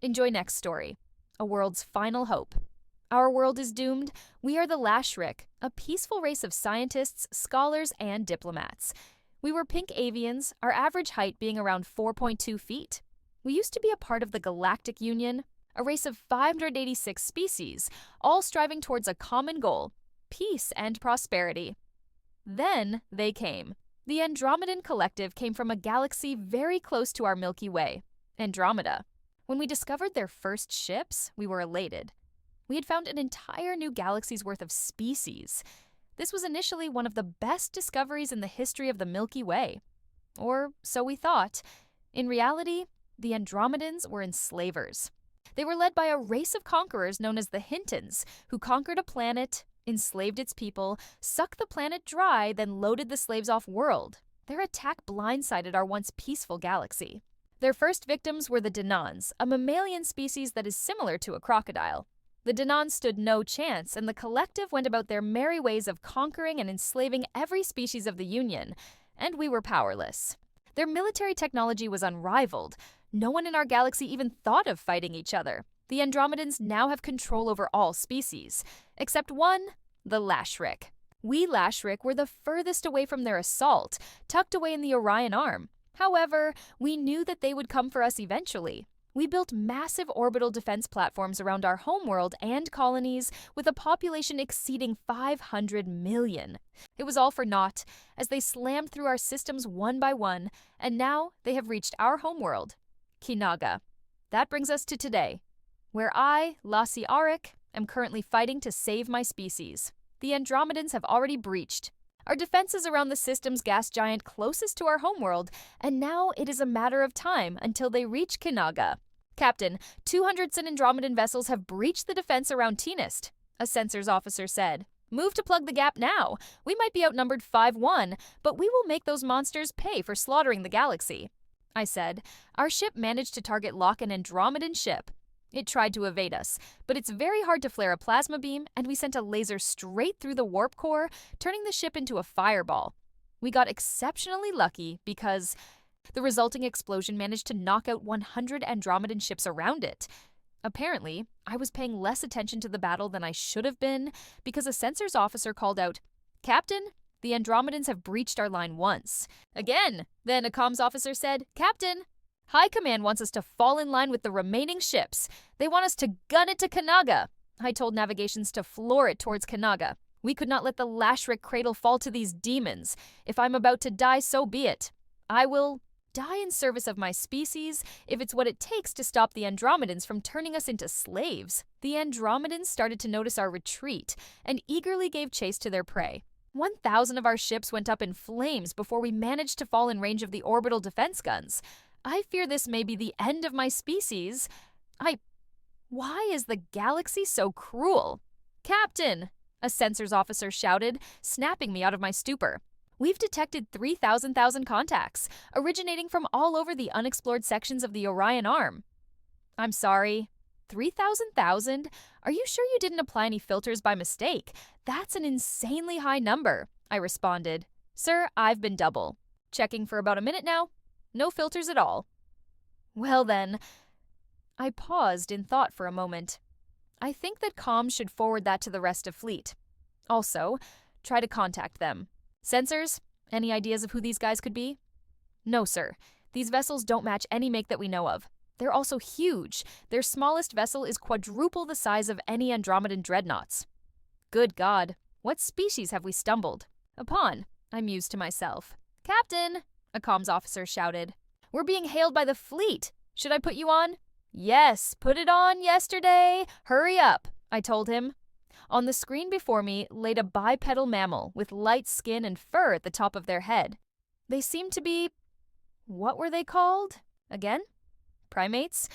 Enjoy next story. A world's final hope. Our world is doomed. We are the Lashrik, a peaceful race of scientists, scholars, and diplomats. We were pink avians, our average height being around 4.2 feet. We used to be a part of the Galactic Union, a race of 586 species, all striving towards a common goal: peace and prosperity. Then they came. The Andromedan Collective came from a galaxy very close to our Milky Way, Andromeda. When we discovered their first ships, we were elated. We had found an entire new galaxy's worth of species. This was initially one of the best discoveries in the history of the Milky Way. Or so we thought. In reality, the Andromedans were enslavers. They were led by a race of conquerors known as the Hintons, who conquered a planet, enslaved its people, sucked the planet dry, then loaded the slaves off-world. Their attack blindsided our once peaceful galaxy. Their first victims were the Danans, a mammalian species that is similar to a crocodile. The Danans stood no chance, and the collective went about their merry ways of conquering and enslaving every species of the Union, and we were powerless. Their military technology was unrivaled. No one in our galaxy even thought of fighting each other. The Andromedans now have control over all species, except one, the Lashrik. We Lashrik were the furthest away from their assault, tucked away in the Orion Arm. However, we knew that they would come for us eventually. We built massive orbital defense platforms around our homeworld and colonies, with a population exceeding 500 million. It was all for naught, as they slammed through our systems one by one, and now they have reached our homeworld, Kinaga. That brings us to today, where I, Lassie Arik, am currently fighting to save my species. The Andromedans have already breached our defenses around the system's gas giant closest to our homeworld, and now it is a matter of time until they reach Kinaga. Captain, 200 Andromedan vessels have breached the defense around Tenist, a sensors officer said. Move to plug the gap now. We might be outnumbered 5-1, but we will make those monsters pay for slaughtering the galaxy. I said. Our ship managed to lock an Andromedan ship. It tried to evade us, but it's very hard to flare a plasma beam, and we sent a laser straight through the warp core, turning the ship into a fireball. We got exceptionally lucky because the resulting explosion managed to knock out 100 Andromedan ships around it. Apparently, I was paying less attention to the battle than I should have been because a sensors officer called out, "Captain, the Andromedans have breached our line once." Again, then a comms officer said, "Captain, High Command wants us to fall in line with the remaining ships. They want us to gun it to Kinaga." I told navigations to floor it towards Kinaga. We could not let the Lashrik cradle fall to these demons. If I'm about to die, so be it. I will die in service of my species if it's what it takes to stop the Andromedans from turning us into slaves. The Andromedans started to notice our retreat and eagerly gave chase to their prey. 1,000 of our ships went up in flames before we managed to fall in range of the orbital defense guns. I fear this may be the end of my species. Why is the galaxy so cruel? Captain, a sensors officer shouted, snapping me out of my stupor. We've detected 3,000 contacts, originating from all over the unexplored sections of the Orion Arm. I'm sorry. 3,000? Are you sure you didn't apply any filters by mistake? That's an insanely high number, I responded. Sir, I've been double. Checking for about a minute now. No filters at all. Well then, I paused in thought for a moment. I think that comms should forward that to the rest of fleet. Also, try to contact them. Sensors, any ideas of who these guys could be? No, sir. These vessels don't match any make that we know of. They're also huge. Their smallest vessel is quadruple the size of any Andromedan dreadnoughts. Good God, what species have we stumbled upon? I mused to myself. Captain, a comms officer shouted. We're being hailed by the fleet. Should I put you on? Yes, put it on yesterday. Hurry up, I told him. On the screen before me laid a bipedal mammal with light skin and fur at the top of their head. They seemed to be... What were they called? Again? Primates?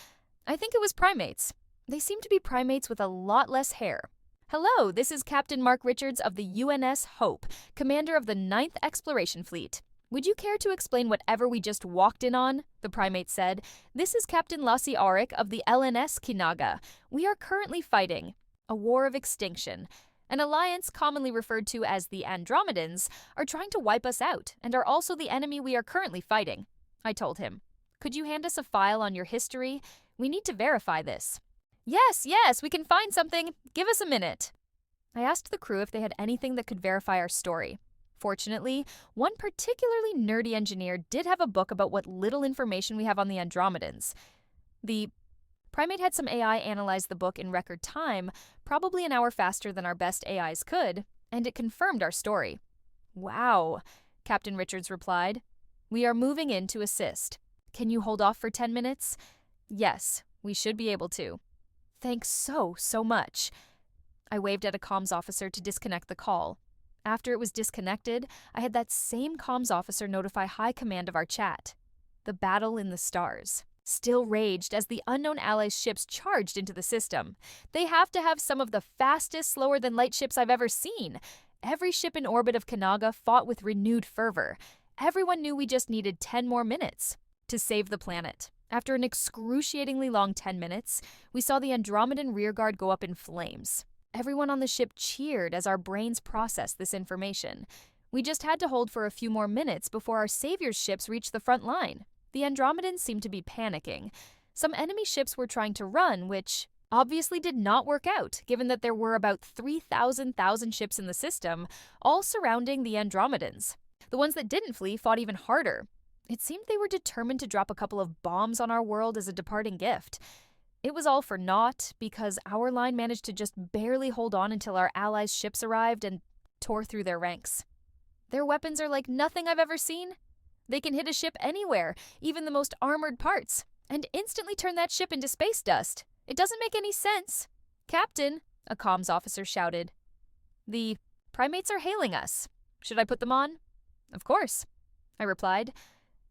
I think it was primates. They seemed to be primates with a lot less hair. Hello, this is Captain Mark Richards of the UNS Hope, commander of the 9th Exploration Fleet. Would you care to explain whatever we just walked in on? The primate said. This is Captain Lassie Arik of the LNS Kinaga. We are currently fighting a war of extinction. An alliance commonly referred to as the Andromedans are trying to wipe us out and are also the enemy we are currently fighting. I told him. Could you hand us a file on your history? We need to verify this. Yes, we can find something. Give us a minute. I asked the crew if they had anything that could verify our story. Fortunately, one particularly nerdy engineer did have a book about what little information we have on the Andromedans. The primate had some AI analyze the book in record time, probably an hour faster than our best AIs could, and it confirmed our story. Wow, Captain Richards replied. We are moving in to assist. Can you hold off for 10 minutes? Yes, we should be able to. Thanks so much. I waved at a comms officer to disconnect the call. After it was disconnected, I had that same comms officer notify High Command of our chat. The battle in the stars still raged as the unknown allies' ships charged into the system. They have to have some of the fastest, slower-than-light ships I've ever seen. Every ship in orbit of Kanaga fought with renewed fervor. Everyone knew we just needed 10 more minutes to save the planet. After an excruciatingly long 10 minutes, we saw the Andromedan rearguard go up in flames. Everyone on the ship cheered as our brains processed this information. We just had to hold for a few more minutes before our savior's ships reached the front line. The Andromedans seemed to be panicking. Some enemy ships were trying to run, which obviously did not work out, given that there were about 3,000 ships in the system, all surrounding the Andromedans. The ones that didn't flee fought even harder. It seemed they were determined to drop a couple of bombs on our world as a departing gift. It was all for naught, because our line managed to just barely hold on until our allies' ships arrived and tore through their ranks. Their weapons are like nothing I've ever seen. They can hit a ship anywhere, even the most armored parts, and instantly turn that ship into space dust. It doesn't make any sense. Captain, a comms officer shouted. The primates are hailing us. Should I put them on? Of course, I replied.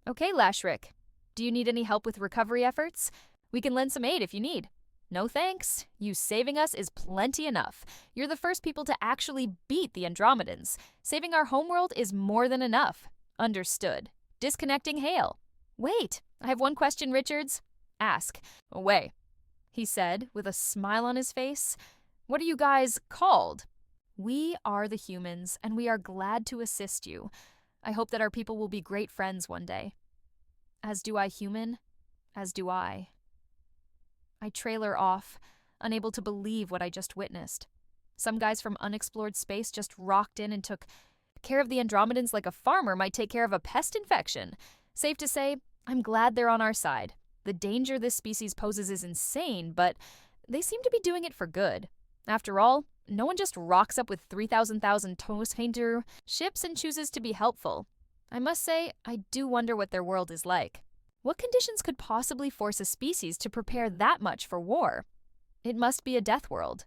Okay, Lashrick. Do you need any help with recovery efforts? We can lend some aid if you need. No thanks. You saving us is plenty enough. You're the first people to actually beat the Andromedans. Saving our homeworld is more than enough. Understood. Disconnecting hail. Wait, I have one question, Richards. Ask. Away, he said with a smile on his face. What are you guys called? We are the humans, and we are glad to assist you. I hope that our people will be great friends one day. As do I, human. As do I. I trailer off, unable to believe what I just witnessed. Some guys from unexplored space just rocked in and took care of the Andromedans like a farmer might take care of a pest infection. Safe to say, I'm glad they're on our side. The danger this species poses is insane, but they seem to be doing it for good. After all, no one just rocks up with 3,000 toast painter ships and chooses to be helpful. I must say, I do wonder what their world is like. What conditions could possibly force a species to prepare that much for war? It must be a death world.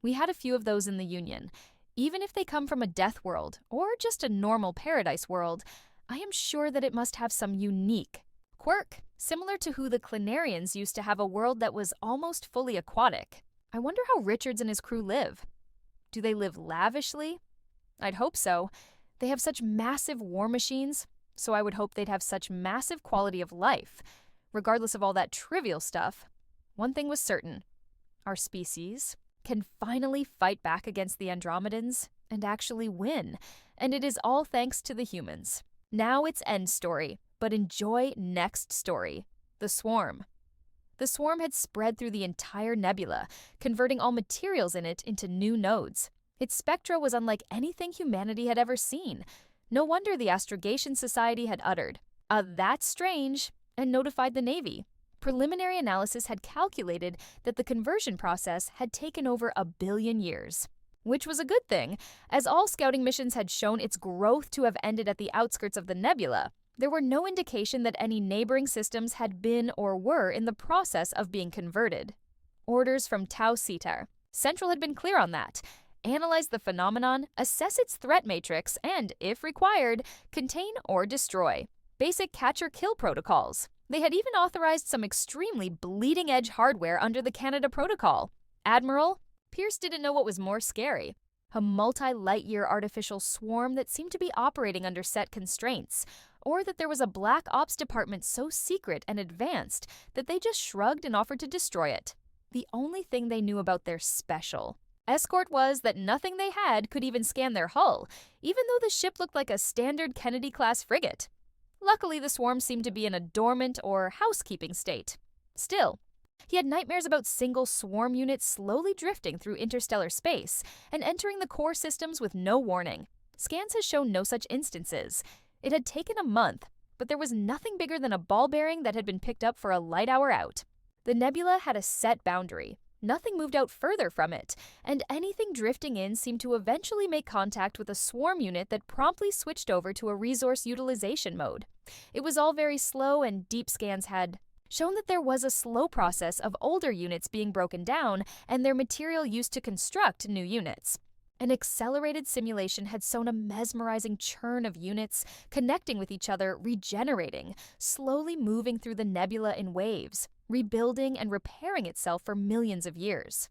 We had a few of those in the Union. Even if they come from a death world, or just a normal paradise world, I am sure that it must have some unique quirk, similar to who the Clinarians used to have a world that was almost fully aquatic. I wonder how Richards and his crew live. Do they live lavishly? I'd hope so. They have such massive war machines, so I would hope they'd have such massive quality of life. Regardless of all that trivial stuff, one thing was certain. Our species can finally fight back against the Andromedans and actually win, and it is all thanks to the humans. Now it's end story, but enjoy next story. The Swarm. The Swarm had spread through the entire nebula, converting all materials in it into new nodes. Its spectra was unlike anything humanity had ever seen. No wonder the Astrogation Society had uttered, "That's strange," and notified the Navy. Preliminary analysis had calculated that the conversion process had taken over 1 billion years. Which was a good thing, as all scouting missions had shown its growth to have ended at the outskirts of the nebula. There were no indication that any neighboring systems had been or were in the process of being converted. Orders from Tau Cetar. Central had been clear on that. Analyze the phenomenon, assess its threat matrix, and, if required, contain or destroy. Basic catch-or-kill protocols. They had even authorized some extremely bleeding-edge hardware under the Canada Protocol. Admiral, Pierce didn't know what was more scary. A multi-light-year artificial swarm that seemed to be operating under set constraints, or that there was a black ops department so secret and advanced that they just shrugged and offered to destroy it. The only thing they knew about their special escort was that nothing they had could even scan their hull, even though the ship looked like a standard Kennedy-class frigate. Luckily, the swarm seemed to be in a dormant or housekeeping state. Still, He had nightmares about single swarm units slowly drifting through interstellar space and entering the core systems with no warning. Scans had shown no such instances. It had taken a month, but there was nothing bigger than a ball bearing that had been picked up for a light hour out. The nebula had a set boundary. Nothing moved out further from it, and anything drifting in seemed to eventually make contact with a swarm unit that promptly switched over to a resource utilization mode. It was all very slow, and deep scans had shown that there was a slow process of older units being broken down and their material used to construct new units. An accelerated simulation had shown a mesmerizing churn of units connecting with each other, regenerating, slowly moving through the nebula in waves, rebuilding and repairing itself for millions of years.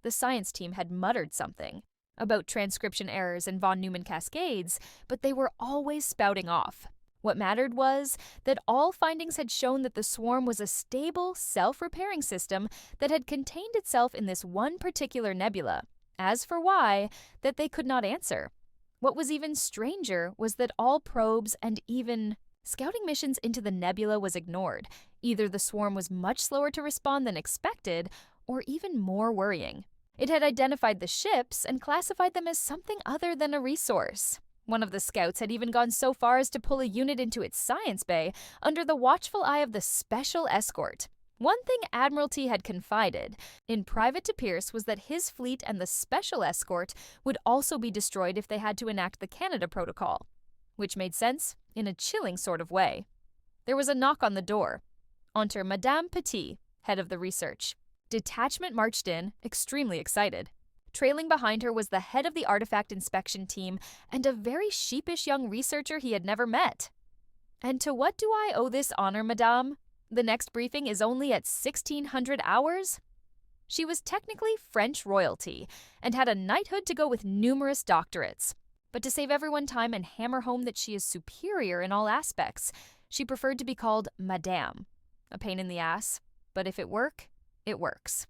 The science team had muttered something about transcription errors and von Neumann cascades, but they were always spouting off. What mattered was that all findings had shown that the swarm was a stable, self-repairing system that had contained itself in this one particular nebula. As for why, that they could not answer. What was even stranger was that all probes and even scouting missions into the nebula was ignored. Either the swarm was much slower to respond than expected, or even more worrying, it had identified the ships and classified them as something other than a resource. One of the scouts had even gone so far as to pull a unit into its science bay under the watchful eye of the Special Escort. One thing Admiralty had confided in private to Pierce was that his fleet and the Special Escort would also be destroyed if they had to enact the Canada Protocol, which made sense in a chilling sort of way. There was a knock on the door. Enter Madame Petit, head of the research. Detachment marched in, extremely excited. Trailing behind her was the head of the artifact inspection team and a very sheepish young researcher he had never met. And to what do I owe this honor, madame? The next briefing is only at 1600 hours? She was technically French royalty and had a knighthood to go with numerous doctorates. But to save everyone time and hammer home that she is superior in all aspects, she preferred to be called Madame. A pain in the ass, but if it works.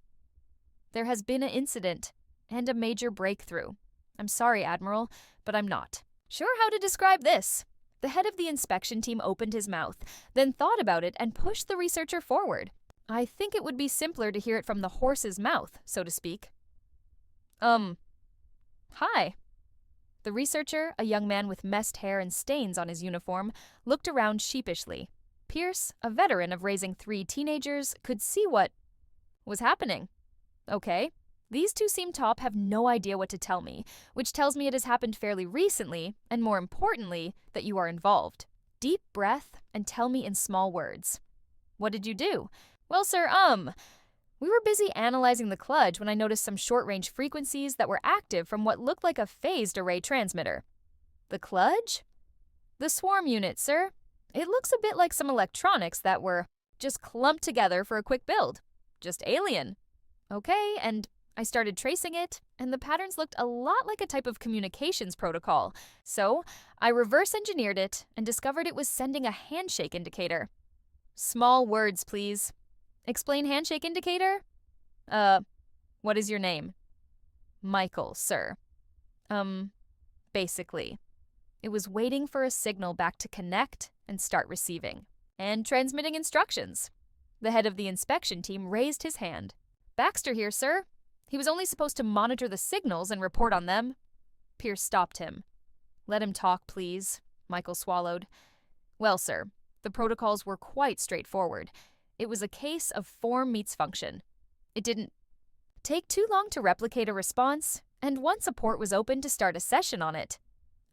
There has been an incident and a major breakthrough. I'm sorry, Admiral, but I'm not sure how to describe this. The head of the inspection team opened his mouth, then thought about it and pushed the researcher forward. I think it would be simpler to hear it from the horse's mouth, so to speak. Hi. The researcher, a young man with messed hair and stains on his uniform, looked around sheepishly. Pierce, a veteran of raising 3 teenagers, could see what was happening. Okay. These two seem top have no idea what to tell me, which tells me it has happened fairly recently, and more importantly, that you are involved. Deep breath and tell me in small words. What did you do? Well, sir, we were busy analyzing the kludge when I noticed some short-range frequencies that were active from what looked like a phased array transmitter. The kludge? The swarm unit, sir. It looks a bit like some electronics that were just clumped together for a quick build. Just alien. Okay, and I started tracing it, and the patterns looked a lot like a type of communications protocol. So I reverse engineered it and discovered it was sending a handshake indicator. Small words, please. Explain handshake indicator? What is your name? Michael, sir. Basically. It was waiting for a signal back to connect and start receiving. And transmitting instructions. The head of the inspection team raised his hand. Baxter here, sir. He was only supposed to monitor the signals and report on them. Pierce stopped him. Let him talk, please, Michael swallowed. Well, sir, the protocols were quite straightforward. It was a case of form meets function. It didn't take too long to replicate a response, and once a port was open to start a session on it.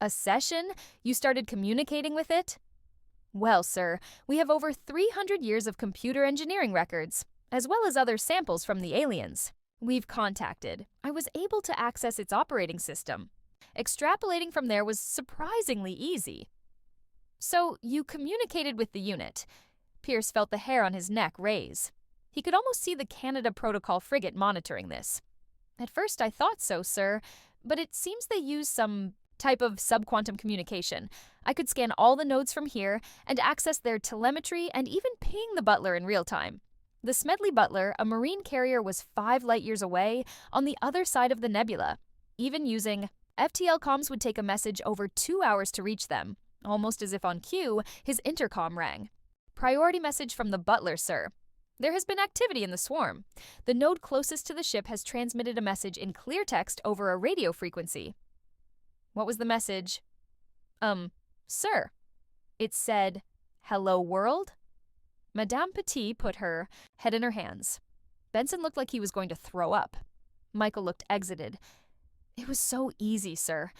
A session? You started communicating with it? Well, sir, we have over 300 years of computer engineering records, as well as other samples from the aliens. We've contacted. I was able to access its operating system. Extrapolating from there was surprisingly easy. So, you communicated with the unit. Pierce felt the hair on his neck raise. He could almost see the Canada Protocol frigate monitoring this. At first I thought so, sir, but it seems they use some type of subquantum communication. I could scan all the nodes from here and access their telemetry and even ping the Butler in real time. The Smedley Butler, a marine carrier, was 5 light-years away on the other side of the nebula. Even using FTL comms would take a message over 2 hours to reach them. Almost as if on cue, his intercom rang. Priority message from the Butler, sir. There has been activity in the swarm. The node closest to the ship has transmitted a message in clear text over a radio frequency. What was the message? Sir. It said, "Hello, world?" Madame Petit put her head in her hands. Benson looked like he was going to throw up. Michael looked exited. It was so easy, sir.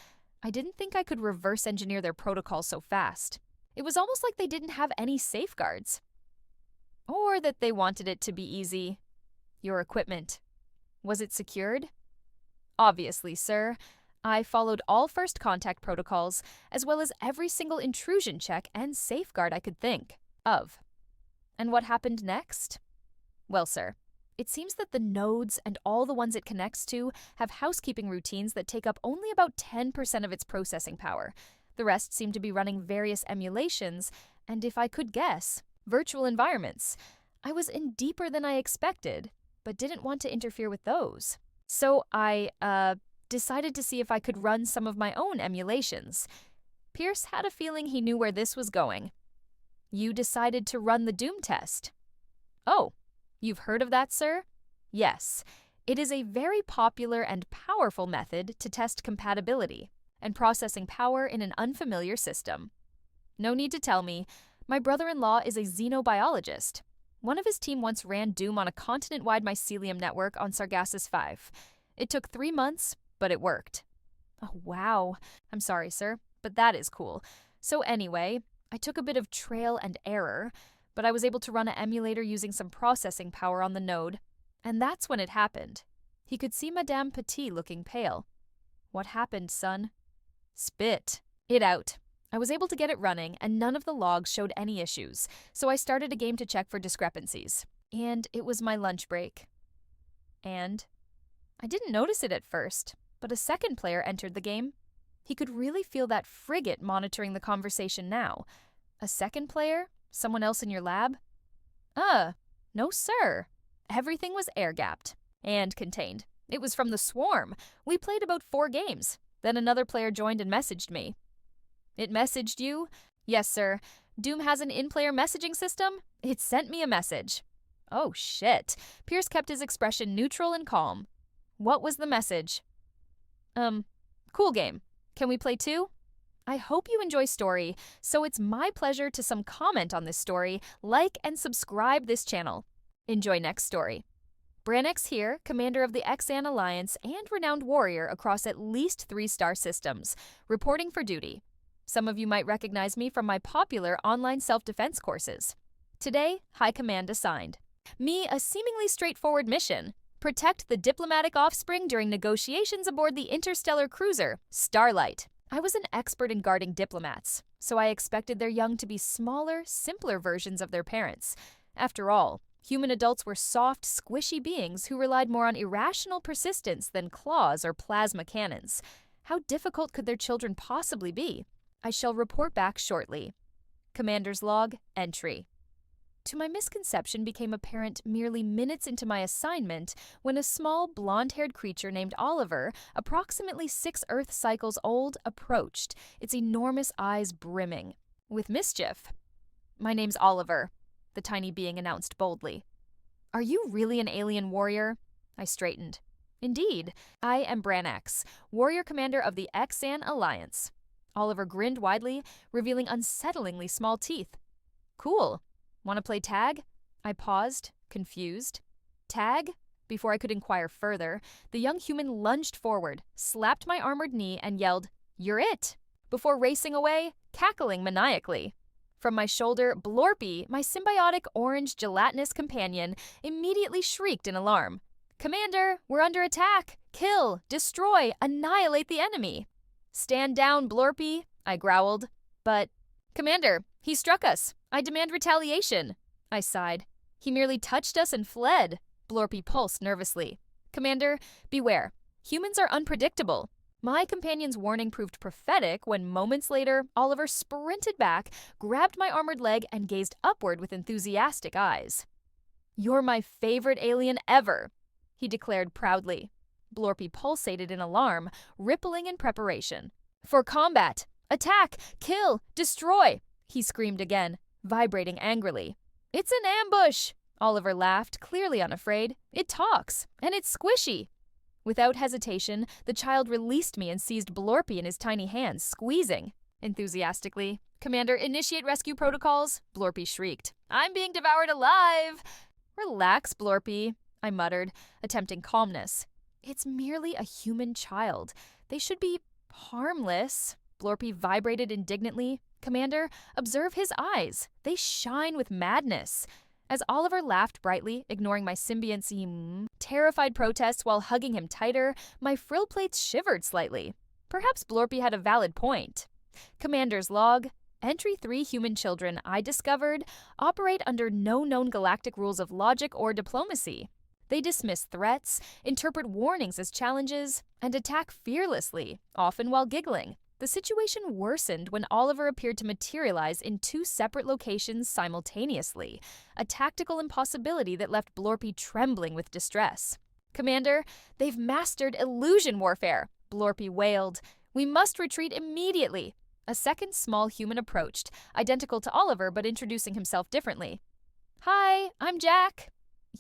I didn't think I could reverse engineer their protocol so fast. It was almost like they didn't have any safeguards. Or that they wanted it to be easy. Your equipment. Was it secured? Obviously, sir. I followed all first contact protocols, as well as every single intrusion check and safeguard I could think of. And what happened next? Well, sir, it seems that the nodes and all the ones it connects to have housekeeping routines that take up only about 10% of its processing power. The rest seem to be running various emulations, and if I could guess, virtual environments. I was in deeper than I expected, but didn't want to interfere with those. So I, decided to see if I could run some of my own emulations. Pierce had a feeling he knew where this was going. You decided to run the Doom test. Oh, you've heard of that, sir? Yes. It is a very popular and powerful method to test compatibility and processing power in an unfamiliar system. No need to tell me, my brother-in-law is a xenobiologist. One of his team once ran Doom on a continent-wide mycelium network on Sargassus V. It took 3 months, but it worked. Oh, wow. I'm sorry, sir, but that is cool. So anyway, I took a bit of trial and error, but I was able to run an emulator using some processing power on the node, and that's when it happened. He could see Madame Petit looking pale. What happened, son? Spit it out. I was able to get it running, and none of the logs showed any issues, so I started a game to check for discrepancies. And it was my lunch break. And I didn't notice it at first, but a second player entered the game. He could really feel that frigate monitoring the conversation now. A second player? Someone else in your lab? No sir. Everything was air-gapped and contained. It was from the swarm. We played about 4 games. Then another player joined and messaged me. It messaged you? Yes, sir. Doom has an in-player messaging system? It sent me a message. Oh, shit. Pierce kept his expression neutral and calm. What was the message? Cool game. Can we play 2? I hope you enjoy story, so it's my pleasure to some comment on this story, like and subscribe this channel. Enjoy next story. Branix here, commander of the Xan Alliance and renowned warrior across at least 3 star systems, reporting for duty. Some of you might recognize me from my popular online self-defense courses. Today, High Command assigned. Me, a seemingly straightforward mission. Protect the diplomatic offspring during negotiations aboard the interstellar cruiser, Starlight. I was an expert in guarding diplomats, so I expected their young to be smaller, simpler versions of their parents. After all, human adults were soft, squishy beings who relied more on irrational persistence than claws or plasma cannons. How difficult could their children possibly be? I shall report back shortly. Commander's log, entry. To my misconception became apparent merely minutes into my assignment when a small, blonde-haired creature named Oliver, approximately 6 Earth cycles old, approached, its enormous eyes brimming with mischief. My name's Oliver, the tiny being announced boldly. Are you really an alien warrior? I straightened. Indeed, I am Branix, warrior commander of the Xan Alliance. Oliver grinned widely, revealing unsettlingly small teeth. Cool. Want to play tag? I paused, confused. Tag? Before I could inquire further, the young human lunged forward, slapped my armored knee, and yelled, "You're it!" before racing away, cackling maniacally. From my shoulder, Blorpy, my symbiotic orange gelatinous companion, immediately shrieked in alarm. "Commander, we're under attack! Kill! Destroy! Annihilate the enemy!" "Stand down, Blorpy," I growled. But, "Commander, he struck us. I demand retaliation." I sighed. "He merely touched us and fled." Blorpy pulsed nervously. "Commander, beware. Humans are unpredictable." My companion's warning proved prophetic when moments later, Oliver sprinted back, grabbed my armored leg, and gazed upward with enthusiastic eyes. "You're my favorite alien ever," he declared proudly. Blorpy pulsated in alarm, rippling in preparation. "For combat! Attack! Kill! Destroy!" he screamed again, vibrating angrily. "It's an ambush!" Oliver laughed, clearly unafraid. It talks, and it's squishy. Without hesitation, the child released me and seized Blorpy in his tiny hands, squeezing. Enthusiastically, "Commander, initiate rescue protocols," Blorpy shrieked. "I'm being devoured alive!" "Relax, Blorpy," I muttered, attempting calmness. "It's merely a human child. They should be harmless." Blorpy vibrated indignantly. "Commander, observe his eyes. They shine with madness." As Oliver laughed brightly, ignoring my symbiont's terrified protests while hugging him tighter, my frill plates shivered slightly. Perhaps Blorpy had a valid point. Commander's log. Entry 3 human children, I discovered, operate under no known galactic rules of logic or diplomacy. They dismiss threats, interpret warnings as challenges, and attack fearlessly, often while giggling. The situation worsened when Oliver appeared to materialize in 2 separate locations simultaneously, a tactical impossibility that left Blorpy trembling with distress. "Commander, they've mastered illusion warfare," Blorpy wailed. "We must retreat immediately." A second small human approached, identical to Oliver but introducing himself differently. "Hi, I'm Jack."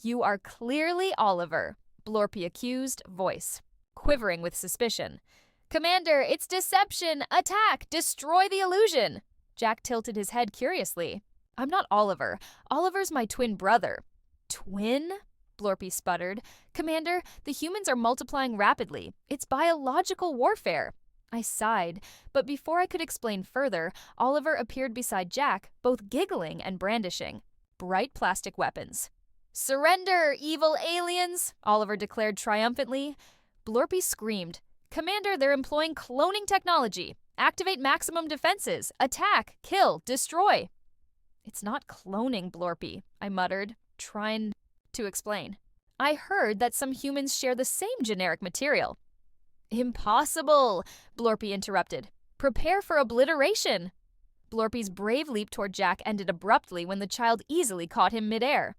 "You are clearly Oliver," Blorpy accused, voice quivering with suspicion. "Commander, it's deception! Attack! Destroy the illusion!" Jack tilted his head curiously. "I'm not Oliver. Oliver's my twin brother." "Twin?" Blorpy sputtered. "Commander, the humans are multiplying rapidly. It's biological warfare." I sighed, but before I could explain further, Oliver appeared beside Jack, both giggling and brandishing bright plastic weapons. "Surrender, evil aliens!" Oliver declared triumphantly. Blorpy screamed. "Commander, they're employing cloning technology. Activate maximum defenses. Attack, kill, destroy." "It's not cloning, Blorpy," I muttered, trying to explain. "I heard that some humans share the same generic material." "Impossible," Blorpy interrupted. "Prepare for obliteration." Blorpy's brave leap toward Jack ended abruptly when the child easily caught him midair.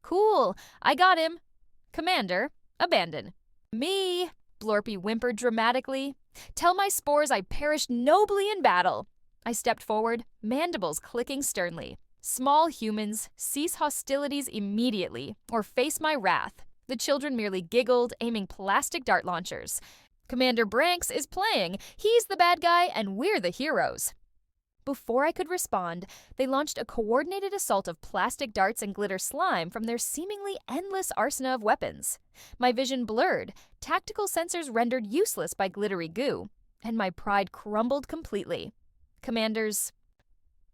"Cool, I got him." "Commander, abandon." "Me," Blorpy whimpered dramatically. "Tell my spores I perished nobly in battle." I stepped forward, mandibles clicking sternly. "Small humans, cease hostilities immediately, or face my wrath." The children merely giggled, aiming plastic dart launchers. "Commander Branks is playing. He's the bad guy, and we're the heroes." Before I could respond, they launched a coordinated assault of plastic darts and glitter slime from their seemingly endless arsenal of weapons. My vision blurred, tactical sensors rendered useless by glittery goo, and my pride crumbled completely. Commander's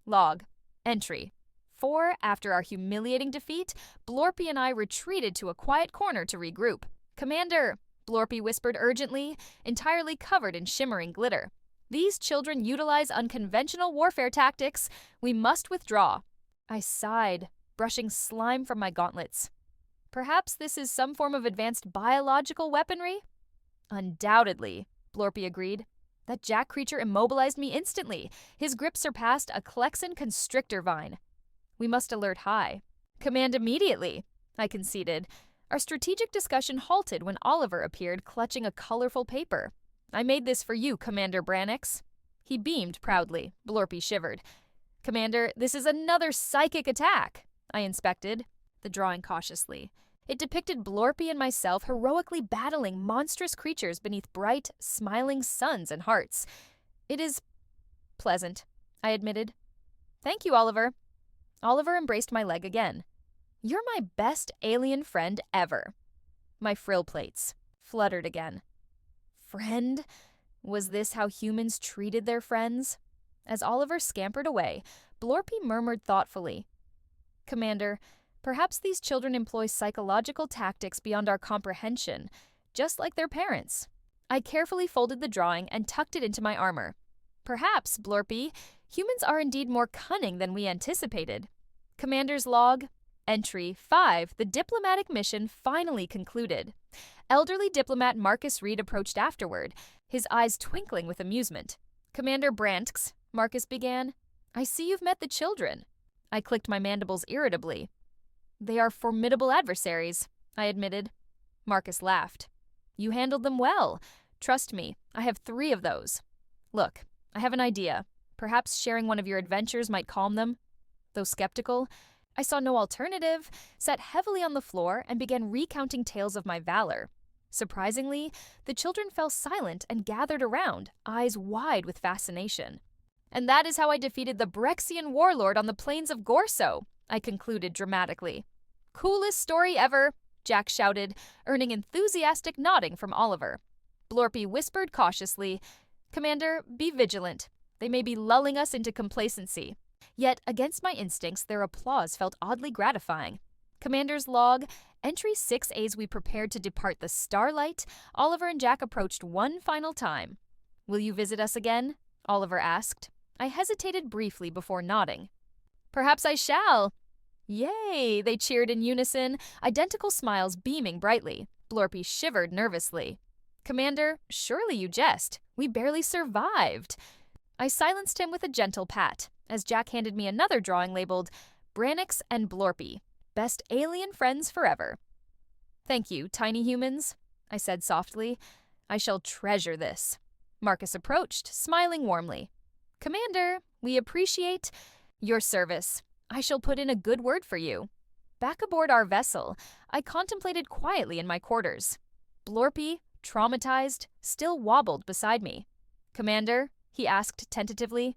log. Entry. 4. After our humiliating defeat, Blorpy and I retreated to a quiet corner to regroup. "Commander," Blorpy whispered urgently, entirely covered in shimmering glitter. "These children utilize unconventional warfare tactics. We must withdraw." I sighed, brushing slime from my gauntlets. "Perhaps this is some form of advanced biological weaponry?" "Undoubtedly," Blorpy agreed. "That Jack creature immobilized me instantly. His grip surpassed a Klexan constrictor vine." "We must alert high." "Command immediately," I conceded. Our strategic discussion halted when Oliver appeared clutching a colorful paper. "I made this for you, Commander Branix." He beamed proudly. Blorpy shivered. "Commander, this is another psychic attack." I inspected the drawing cautiously. It depicted Blorpy and myself heroically battling monstrous creatures beneath bright, smiling suns and hearts. "It is pleasant," I admitted. "Thank you, Oliver." Oliver embraced my leg again. "You're my best alien friend ever." My frill plates fluttered again. Friend? Was this how humans treated their friends? As Oliver scampered away, Blorpy murmured thoughtfully, "Commander, perhaps these children employ psychological tactics beyond our comprehension, just like their parents." I carefully folded the drawing and tucked it into my armor. "Perhaps, Blorpy, humans are indeed more cunning than we anticipated." Commander's log. Entry 5. The diplomatic mission finally concluded. Elderly diplomat Marcus Reed approached afterward, his eyes twinkling with amusement. "Commander Branks," Marcus began, "I see you've met the children." I clicked my mandibles irritably. "They are formidable adversaries," I admitted. Marcus laughed. "You handled them well. Trust me, I have 3 of those. Look, I have an idea. Perhaps sharing one of your adventures might calm them." Though skeptical, I saw no alternative, sat heavily on the floor, and began recounting tales of my valor. Surprisingly, the children fell silent and gathered around, eyes wide with fascination. And that is how I defeated the Brexian warlord on the plains of Gorso, I concluded dramatically. Coolest story ever, Jack shouted, earning enthusiastic nodding from Oliver. Blorpy whispered cautiously, Commander, be vigilant. They may be lulling us into complacency. Yet, against my instincts, their applause felt oddly gratifying. Commander's log, entry 6As we prepared to depart the Starlight, Oliver and Jack approached one final time. Will you visit us again? Oliver asked. I hesitated briefly before nodding. Perhaps I shall. Yay! They cheered in unison, identical smiles beaming brightly. Blorpy shivered nervously. Commander, surely you jest. We barely survived. I silenced him with a gentle pat, as Jack handed me another drawing labeled Brannix and Blorpy, best alien friends forever. Thank you, tiny humans, I said softly. I shall treasure this. Marcus approached, smiling warmly. Commander, we appreciate your service. I shall put in a good word for you. Back aboard our vessel, I contemplated quietly in my quarters. Blorpy, traumatized, still wobbled beside me. Commander, he asked tentatively,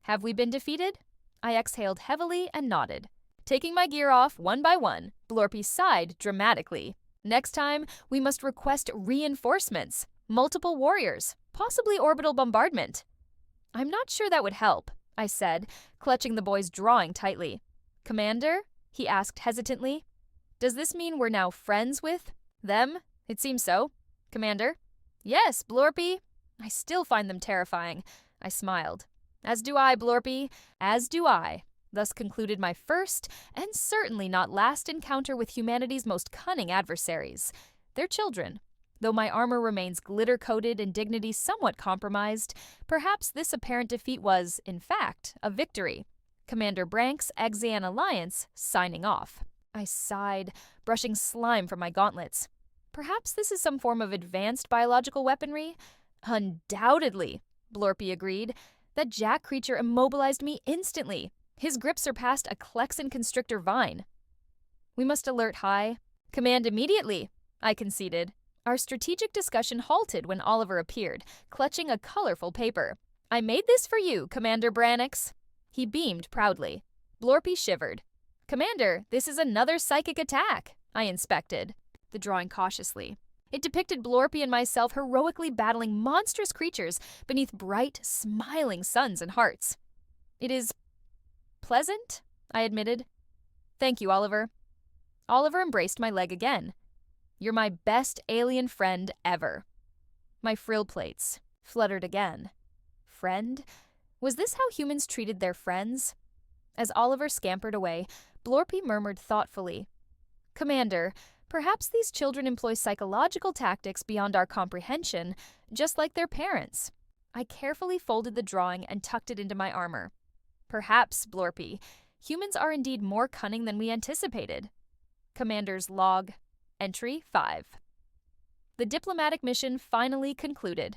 have we been defeated? I exhaled heavily and nodded. Taking my gear off one by one, Blorpy sighed dramatically. Next time, we must request reinforcements, multiple warriors, possibly orbital bombardment. I'm not sure that would help, I said, clutching the boy's drawing tightly. Commander? He asked hesitantly. Does this mean we're now friends with them? It seems so. Commander? Yes, Blorpy. I still find them terrifying. I smiled. As do I, Blorpy. As do I. Thus concluded my first, and certainly not last encounter with humanity's most cunning adversaries. Their children. Though my armor remains glitter-coated and dignity somewhat compromised, perhaps this apparent defeat was, in fact, a victory. Commander Brank's Exian Alliance signing off. I sighed, brushing slime from my gauntlets. Perhaps this is some form of advanced biological weaponry? Undoubtedly, Blorpy agreed. That Jack creature immobilized me instantly. His grip surpassed a Klexan constrictor vine. We must alert high. Command immediately, I conceded. Our strategic discussion halted when Oliver appeared, clutching a colorful paper. I made this for you, Commander Brannix. He beamed proudly. Blorpy shivered. Commander, this is another psychic attack, I inspected, the drawing cautiously. It depicted Blorpy and myself heroically battling monstrous creatures beneath bright, smiling suns and hearts. It is pleasant, I admitted. Thank you, Oliver. Oliver embraced my leg again. You're my best alien friend ever. My frill plates fluttered again. Friend? Was this how humans treated their friends? As Oliver scampered away, Blorpy murmured thoughtfully, Commander, perhaps these children employ psychological tactics beyond our comprehension, just like their parents. I carefully folded the drawing and tucked it into my armor. Perhaps, Blorpy, humans are indeed more cunning than we anticipated. Commander's log, entry 5. The diplomatic mission finally concluded.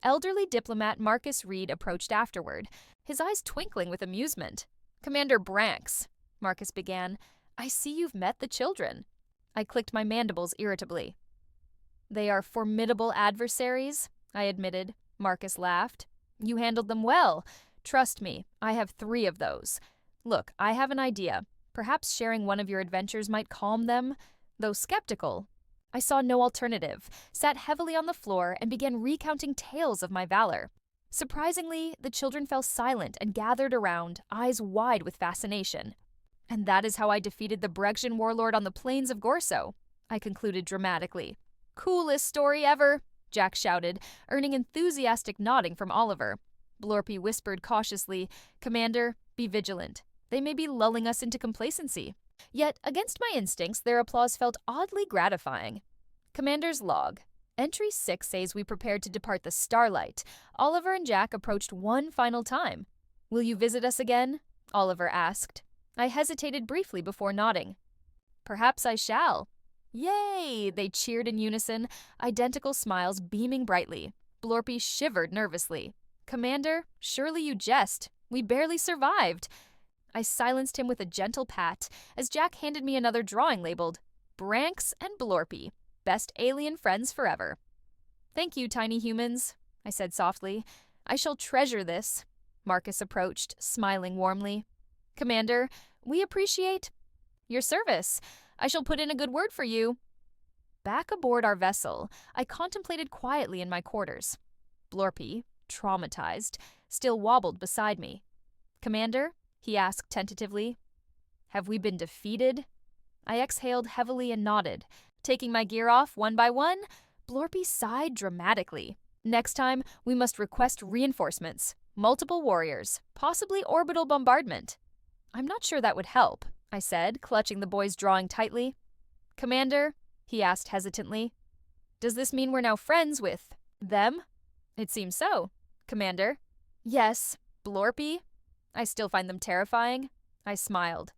Elderly diplomat Marcus Reed approached afterward, his eyes twinkling with amusement. Commander Branks, Marcus began, I see you've met the children. I clicked my mandibles irritably. They are formidable adversaries, I admitted. Marcus laughed. You handled them well. Trust me, I have 3 of those. Look, I have an idea. Perhaps sharing one of your adventures might calm them. Though skeptical, I saw no alternative, sat heavily on the floor, and began recounting tales of my valor. Surprisingly, the children fell silent and gathered around, eyes wide with fascination. And that is how I defeated the Brexian warlord on the plains of Gorso, I concluded dramatically. Coolest story ever, Jack shouted, earning enthusiastic nodding from Oliver. Blorpy whispered cautiously, Commander, be vigilant. They may be lulling us into complacency. Yet, against my instincts, their applause felt oddly gratifying. Commander's log. Entry 6 says we prepared to depart the Starlight. Oliver and Jack approached one final time. Will you visit us again? Oliver asked. I hesitated briefly before nodding. Perhaps I shall. Yay! They cheered in unison, identical smiles beaming brightly. Blorpy shivered nervously. Commander, surely you jest. We barely survived. I silenced him with a gentle pat as Jack handed me another drawing labeled Branks and Blorpy, best alien friends forever. Thank you, tiny humans, I said softly. I shall treasure this. Marcus approached, smiling warmly. Commander, we appreciate your service. I shall put in a good word for you. Back aboard our vessel, I contemplated quietly in my quarters. Blorpy, traumatized, still wobbled beside me. Commander, he asked tentatively, have we been defeated? I exhaled heavily and nodded. Taking my gear off one by one, Blorpy sighed dramatically. Next time, we must request reinforcements. Multiple warriors, possibly orbital bombardment. I'm not sure that would help, I said, clutching the boy's drawing tightly. Commander, he asked hesitantly, does this mean we're now friends with them? It seems so, Commander. Yes, Blorpy. I still find them terrifying. I smiled.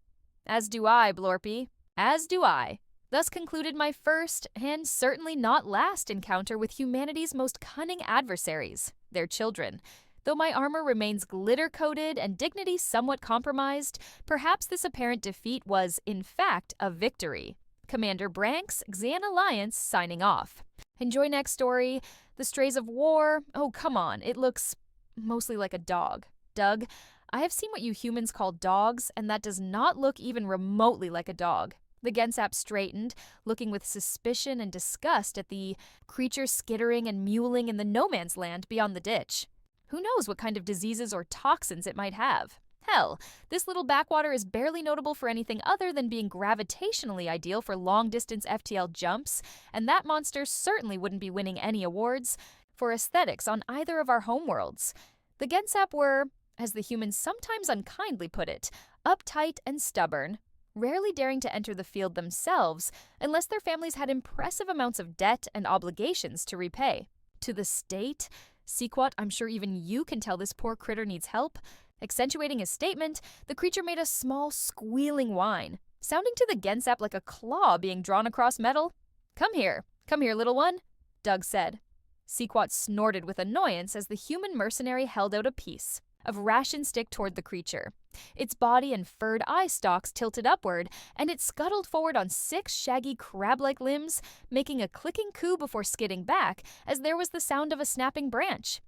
As do I, Blorpy. As do I. Thus concluded my first, and certainly not last, encounter with humanity's most cunning adversaries, their children. Though my armor remains glitter-coated and dignity somewhat compromised, perhaps this apparent defeat was, in fact, a victory. Commander Branks, Xan Alliance, signing off. Enjoy next story. The Strays of War. Oh, come on. It looks mostly like a dog. Doug, I have seen what you humans call dogs, and that does not look even remotely like a dog. The Gensap straightened, looking with suspicion and disgust at the creature skittering and mewling in the no-man's land beyond the ditch. Who knows what kind of diseases or toxins it might have? Hell, this little backwater is barely notable for anything other than being gravitationally ideal for long-distance FTL jumps, and that monster certainly wouldn't be winning any awards for aesthetics on either of our homeworlds. The Gensap were, as the humans sometimes unkindly put it, uptight and stubborn, rarely daring to enter the field themselves unless their families had impressive amounts of debt and obligations to repay. To the state? Sequat, I'm sure even you can tell this poor critter needs help. Accentuating his statement, the creature made a small squealing whine, sounding to the Gensap like a claw being drawn across metal. Come here, little one, Doug said. Sequat snorted with annoyance as the human mercenary held out a piece of ration stick toward the creature. Its body and furred eye stalks tilted upward, and it scuttled forward on 6 shaggy crab-like limbs, making a clicking coo before skidding back as there was the sound of a snapping branch.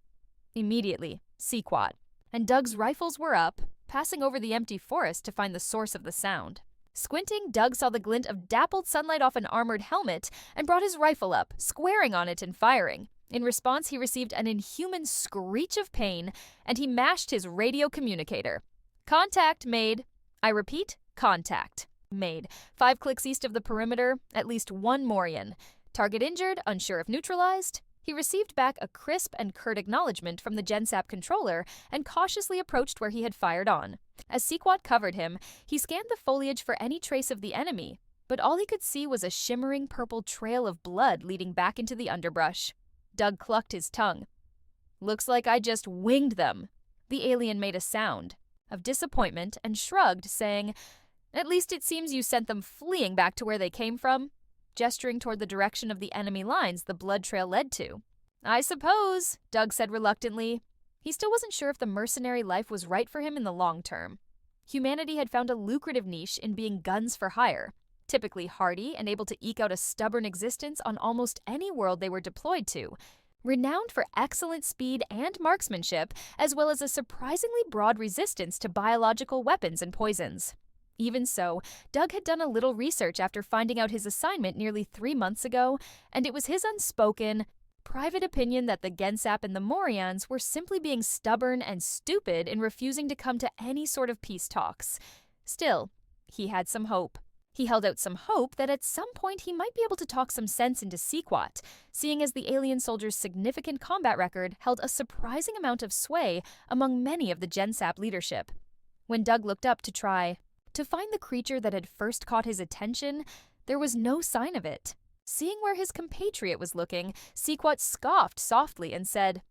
Immediately, Sequat and Doug's rifles were up, passing over the empty forest to find the source of the sound. Squinting, Doug saw the glint of dappled sunlight off an armored helmet and brought his rifle up, squaring on it and firing. In response, he received an inhuman screech of pain, and he mashed his radio communicator. Contact made. I repeat, contact made. 5 clicks east of the perimeter, at least 1 Morian. Target injured, unsure if neutralized. He received back a crisp and curt acknowledgement from the Gensap controller and cautiously approached where he had fired on. As Sequat covered him, he scanned the foliage for any trace of the enemy, but all he could see was a shimmering purple trail of blood leading back into the underbrush. Doug clucked his tongue. Looks like I just winged them. The alien made a sound of disappointment and shrugged, saying, At least it seems you sent them fleeing back to where they came from, gesturing toward the direction of the enemy lines the blood trail led to. I suppose, Doug said reluctantly. He still wasn't sure if the mercenary life was right for him in the long term. Humanity had found a lucrative niche in being guns for hire, typically hardy and able to eke out a stubborn existence on almost any world they were deployed to, renowned for excellent speed and marksmanship, as well as a surprisingly broad resistance to biological weapons and poisons. Even so, Doug had done a little research after finding out his assignment nearly 3 months ago, and it was his unspoken, private opinion that the Gensap and the Morians were simply being stubborn and stupid in refusing to come to any sort of peace talks. Still, he had some hope. He held out some hope that at some point he might be able to talk some sense into Sequat, seeing as the alien soldier's significant combat record held a surprising amount of sway among many of the Gensap leadership. When Doug looked up to try to find the creature that had first caught his attention, there was no sign of it. Seeing where his compatriot was looking, Sequat scoffed softly and said,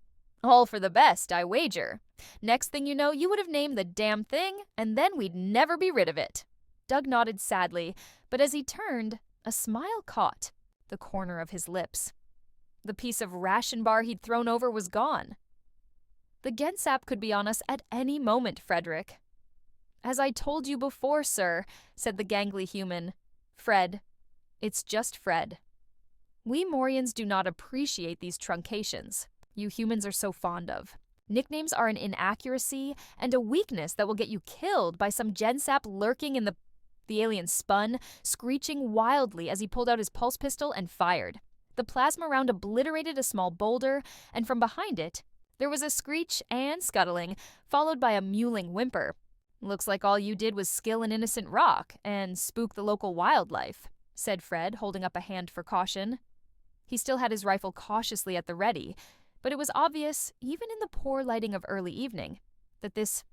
All for the best, I wager. Next thing you know, you would have named the damn thing, and then we'd never be rid of it. Doug nodded sadly, but as he turned, a smile caught the corner of his lips. The piece of ration bar he'd thrown over was gone. The Gensap could be on us at any moment, Frederick. "As I told you before, sir," said the gangly human. "Fred. It's just Fred." We Morians do not appreciate these truncations you humans are so fond of. Nicknames are an inaccuracy and a weakness that will get you killed by some gensap lurking in the alien spun, screeching wildly as he pulled out his pulse pistol and fired. The plasma round obliterated a small boulder, and from behind it, there was a screech and scuttling, followed by a mewling whimper. "Looks like all you did was skill an innocent rock and spook the local wildlife," said Fred, holding up a hand for caution. He still had his rifle cautiously at the ready, but it was obvious, even in the poor lighting of early evening, that this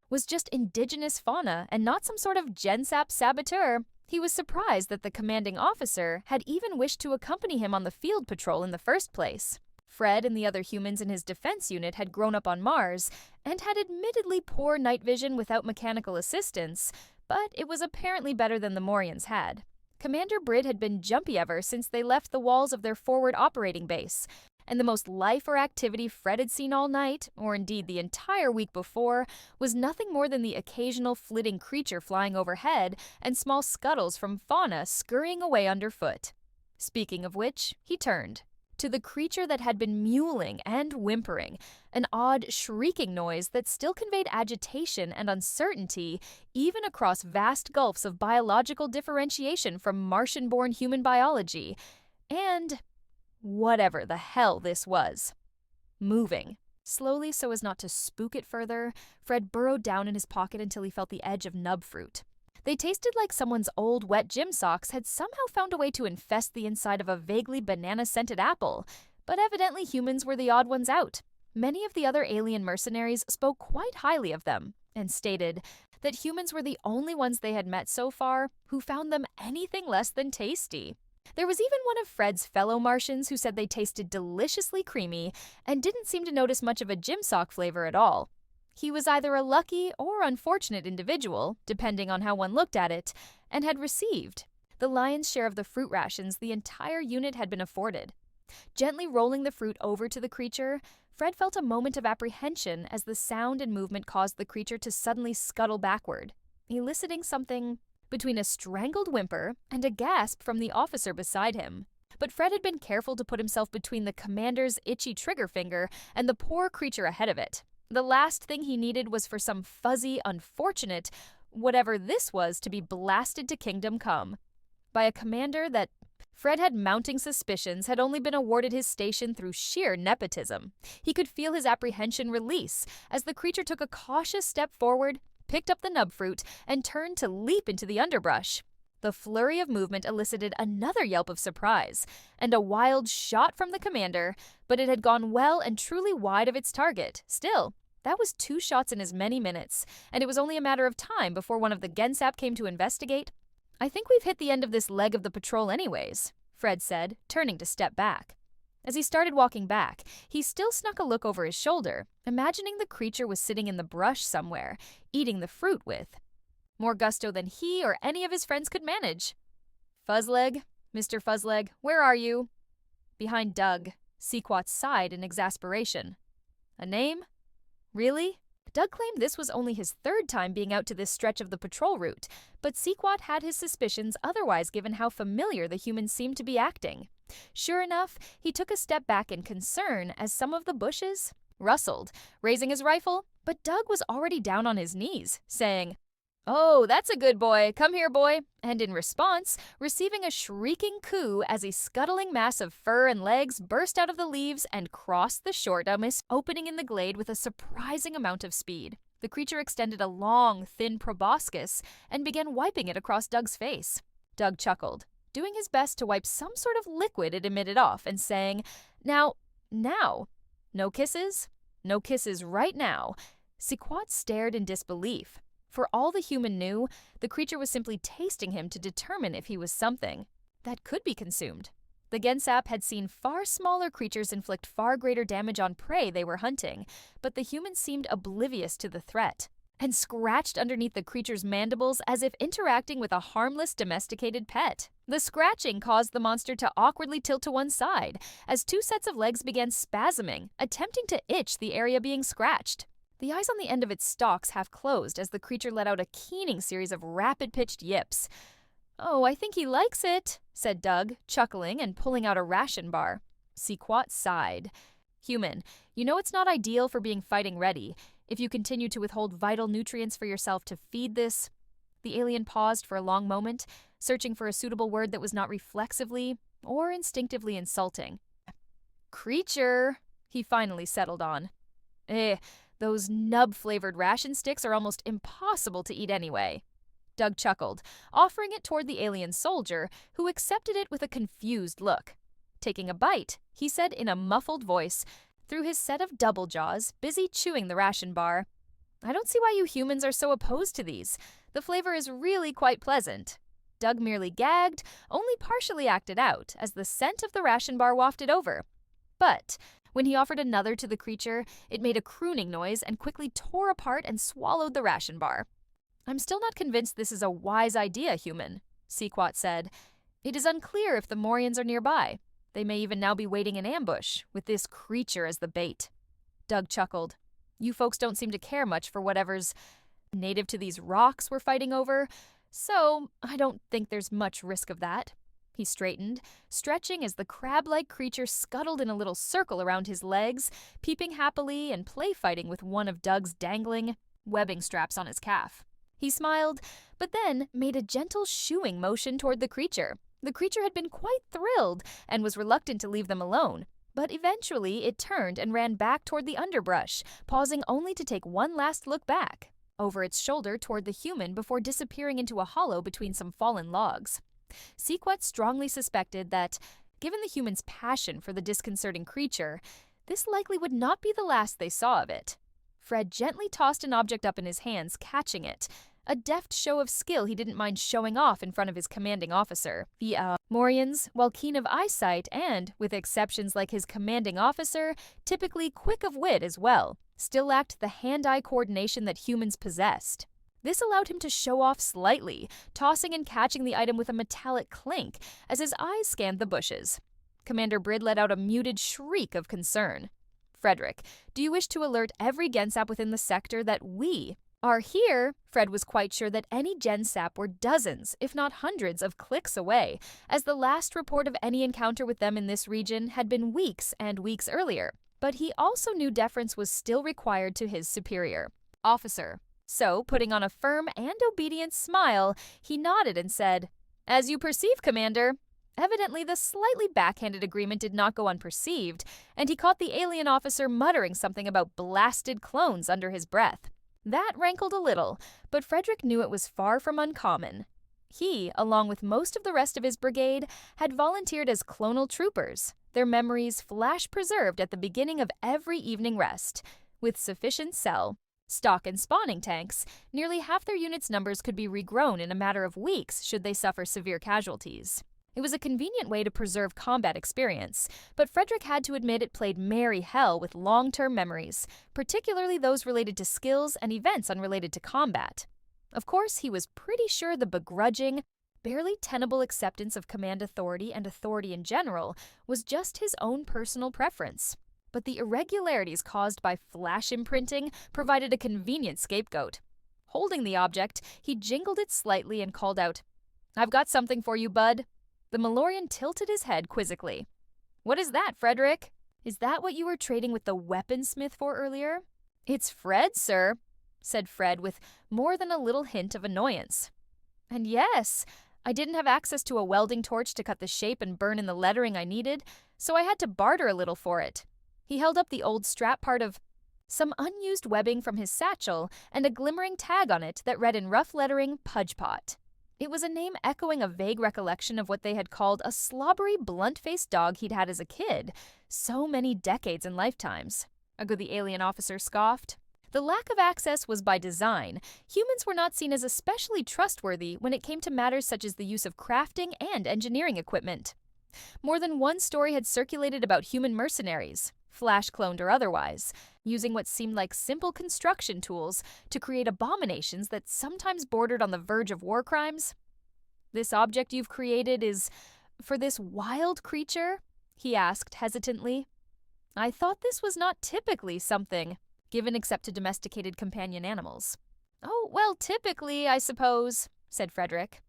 was just indigenous fauna and not some sort of gensap saboteur. He was surprised that the commanding officer had even wished to accompany him on the field patrol in the first place. Fred and the other humans in his defense unit had grown up on Mars and had admittedly poor night vision without mechanical assistance, but it was apparently better than the Morians had. Commander Brid had been jumpy ever since they left the walls of their forward operating base, and the most life or activity Fred had seen all night, or indeed the entire week before, was nothing more than the occasional flitting creature flying overhead and small scuttles from fauna scurrying away underfoot. Speaking of which, he turned to the creature that had been mewling and whimpering, an odd shrieking noise that still conveyed agitation and uncertainty even across vast gulfs of biological differentiation from Martian-born human biology, and whatever the hell this was. Moving. Slowly, so as not to spook it further, Fred burrowed down in his pocket until he felt the edge of nub fruit. They tasted like someone's old wet gym socks had somehow found a way to infest the inside of a vaguely banana-scented apple, but evidently humans were the odd ones out. Many of the other alien mercenaries spoke quite highly of them, and stated that humans were the only ones they had met so far who found them anything less than tasty. There was even one of Fred's fellow Martians who said they tasted deliciously creamy and didn't seem to notice much of a gym sock flavor at all. He was either a lucky or unfortunate individual, depending on how one looked at it, and had received the lion's share of the fruit rations the entire unit had been afforded. Gently rolling the fruit over to the creature, Fred felt a moment of apprehension as the sound and movement caused the creature to suddenly scuttle backward, eliciting something between a strangled whimper and a gasp from the officer beside him. But Fred had been careful to put himself between the commander's itchy trigger finger and the poor creature ahead of it. The last thing he needed was for some fuzzy, unfortunate, whatever this was, to be blasted to kingdom come by a commander that Fred had mounting suspicions had only been awarded his station through sheer nepotism. He could feel his apprehension release as the creature took a cautious step forward, picked up the nub fruit, and turned to leap into the underbrush. The flurry of movement elicited another yelp of surprise, and a wild shot from the commander, but it had gone well and truly wide of its target. Still, that was 2 shots in as many minutes, and it was only a matter of time before one of the Gensap came to investigate. "I think we've hit the end of this leg of the patrol anyways," Fred said, turning to step back. As he started walking back, he still snuck a look over his shoulder, imagining the creature was sitting in the brush somewhere, eating the fruit with more gusto than he or any of his friends could manage. "Fuzzleg, Mr. Fuzzleg, where are you?" Behind Doug, Sequat sighed in exasperation. "A name? Really?" Doug claimed this was only his 3rd time being out to this stretch of the patrol route, but Sequat had his suspicions otherwise given how familiar the humans seemed to be acting. Sure enough, he took a step back in concern as some of the bushes rustled, raising his rifle, but Doug was already down on his knees, saying, "Oh, that's a good boy. Come here, boy." And in response, receiving a shrieking coo as a scuttling mass of fur and legs burst out of the leaves and crossed the short opening in the glade with a surprising amount of speed. The creature extended a long, thin proboscis and began wiping it across Doug's face. Doug chuckled, doing his best to wipe some sort of liquid it emitted off and saying, Now, no kisses? No kisses right now." Sequat stared in disbelief. For all the human knew, the creature was simply tasting him to determine if he was something that could be consumed. The Gensap had seen far smaller creatures inflict far greater damage on prey they were hunting, but the humans seemed oblivious to the threat, and scratched underneath the creature's mandibles as if interacting with a harmless domesticated pet. The scratching caused the monster to awkwardly tilt to one side, as 2 sets of legs began spasming, attempting to itch the area being scratched. The eyes on the end of its stalks half closed as the creature let out a keening series of rapid-pitched yips. "Oh, I think he likes it," said Doug, chuckling and pulling out a ration bar. Sequat sighed. "Human, you know it's not ideal for being fighting ready. If you continue to withhold vital nutrients for yourself to feed this..." The alien paused for a long moment, searching for a suitable word that was not reflexively or instinctively insulting. "Creature," he finally settled on. Those nub-flavored ration sticks are almost impossible to eat anyway." Doug chuckled, offering it toward the alien soldier, who accepted it with a confused look. Taking a bite, he said in a muffled voice, through his set of double jaws, busy chewing the ration bar, "I don't see why you humans are so opposed to these. The flavor is really quite pleasant." Doug merely gagged, only partially acted out, as the scent of the ration bar wafted over. But when he offered another to the creature, it made a crooning noise and quickly tore apart and swallowed the ration bar. "I'm still not convinced this is a wise idea, human," Sequat said. "It is unclear if the Morians are nearby. They may even now be waiting in ambush, with this creature as the bait." Doug chuckled. "You folks don't seem to care much for whatever's native to these rocks we're fighting over, so I don't think there's much risk of that." He straightened, stretching as the crab-like creature scuttled in a little circle around his legs, peeping happily and play-fighting with one of Doug's dangling webbing straps on his calf. He smiled, but then made a gentle shooing motion toward the creature. The creature had been quite thrilled and was reluctant to leave them alone, but eventually it turned and ran back toward the underbrush, pausing only to take one last look back, over its shoulder toward the human before disappearing into a hollow between some fallen logs. Sequat strongly suspected that, given the human's passion for the disconcerting creature, this likely would not be the last they saw of it. Fred gently tossed an object up in his hands, catching it, a deft show of skill he didn't mind showing off in front of his commanding officer. The Morians, while keen of eyesight and, with exceptions like his commanding officer, typically quick of wit as well, still lacked the hand-eye coordination that humans possessed. This allowed him to show off slightly, tossing and catching the item with a metallic clink as his eyes scanned the bushes. Commander Brid let out a muted shriek of concern. "Frederick, do you wish to alert every Gensap within the sector that we are here?" Fred was quite sure that any Gensap were dozens, if not hundreds, of clicks away, as the last report of any encounter with them in this region had been weeks and weeks earlier. But he also knew deference was still required to his superior. "Officer." So, putting on a firm and obedient smile, he nodded and said, "As you perceive, Commander." Evidently, the slightly backhanded agreement did not go unperceived, and he caught the alien officer muttering something about blasted clones under his breath. That rankled a little, but Frederick knew it was far from uncommon. He, along with most of the rest of his brigade, had volunteered as clonal troopers, their memories flash-preserved at the beginning of every evening rest. With sufficient cell, stock, and spawning tanks, nearly half their units' numbers could be regrown in a matter of weeks should they suffer severe casualties. It was a convenient way to preserve combat experience, but Frederick had to admit it played merry hell with long-term memories, particularly those related to skills and events unrelated to combat. Of course, he was pretty sure the begrudging, barely tenable acceptance of command authority and authority in general was just his own personal preference. But the irregularities caused by flash imprinting provided a convenient scapegoat. Holding the object, he jingled it slightly and called out, "I've got something for you, bud." The Malorian tilted his head quizzically. "What is that, Frederick? Is that what you were trading with the weaponsmith for earlier?" "It's Fred, sir," said Fred with more than a little hint of annoyance. "And yes, I didn't have access to a welding torch to cut the shape and burn in the lettering I needed, so I had to barter a little for it." He held up the old strap part of some unused webbing from his satchel and a glimmering tag on it that read in rough lettering, Pudgepot. It was a name echoing a vague recollection of what they had called a slobbery, blunt-faced dog he'd had as a kid. So many decades and lifetimes. Agro the alien officer scoffed. The lack of access was by design. Humans were not seen as especially trustworthy when it came to matters such as the use of crafting and engineering equipment. More than one story had circulated about human mercenaries, flash-cloned or otherwise, using what seemed like simple construction tools to create abominations that sometimes bordered on the verge of war crimes. "This object you've created is for this wild creature?" he asked hesitantly. "I thought this was not typically something." given except to domesticated companion animals. Oh, well, typically, I suppose, said Frederick.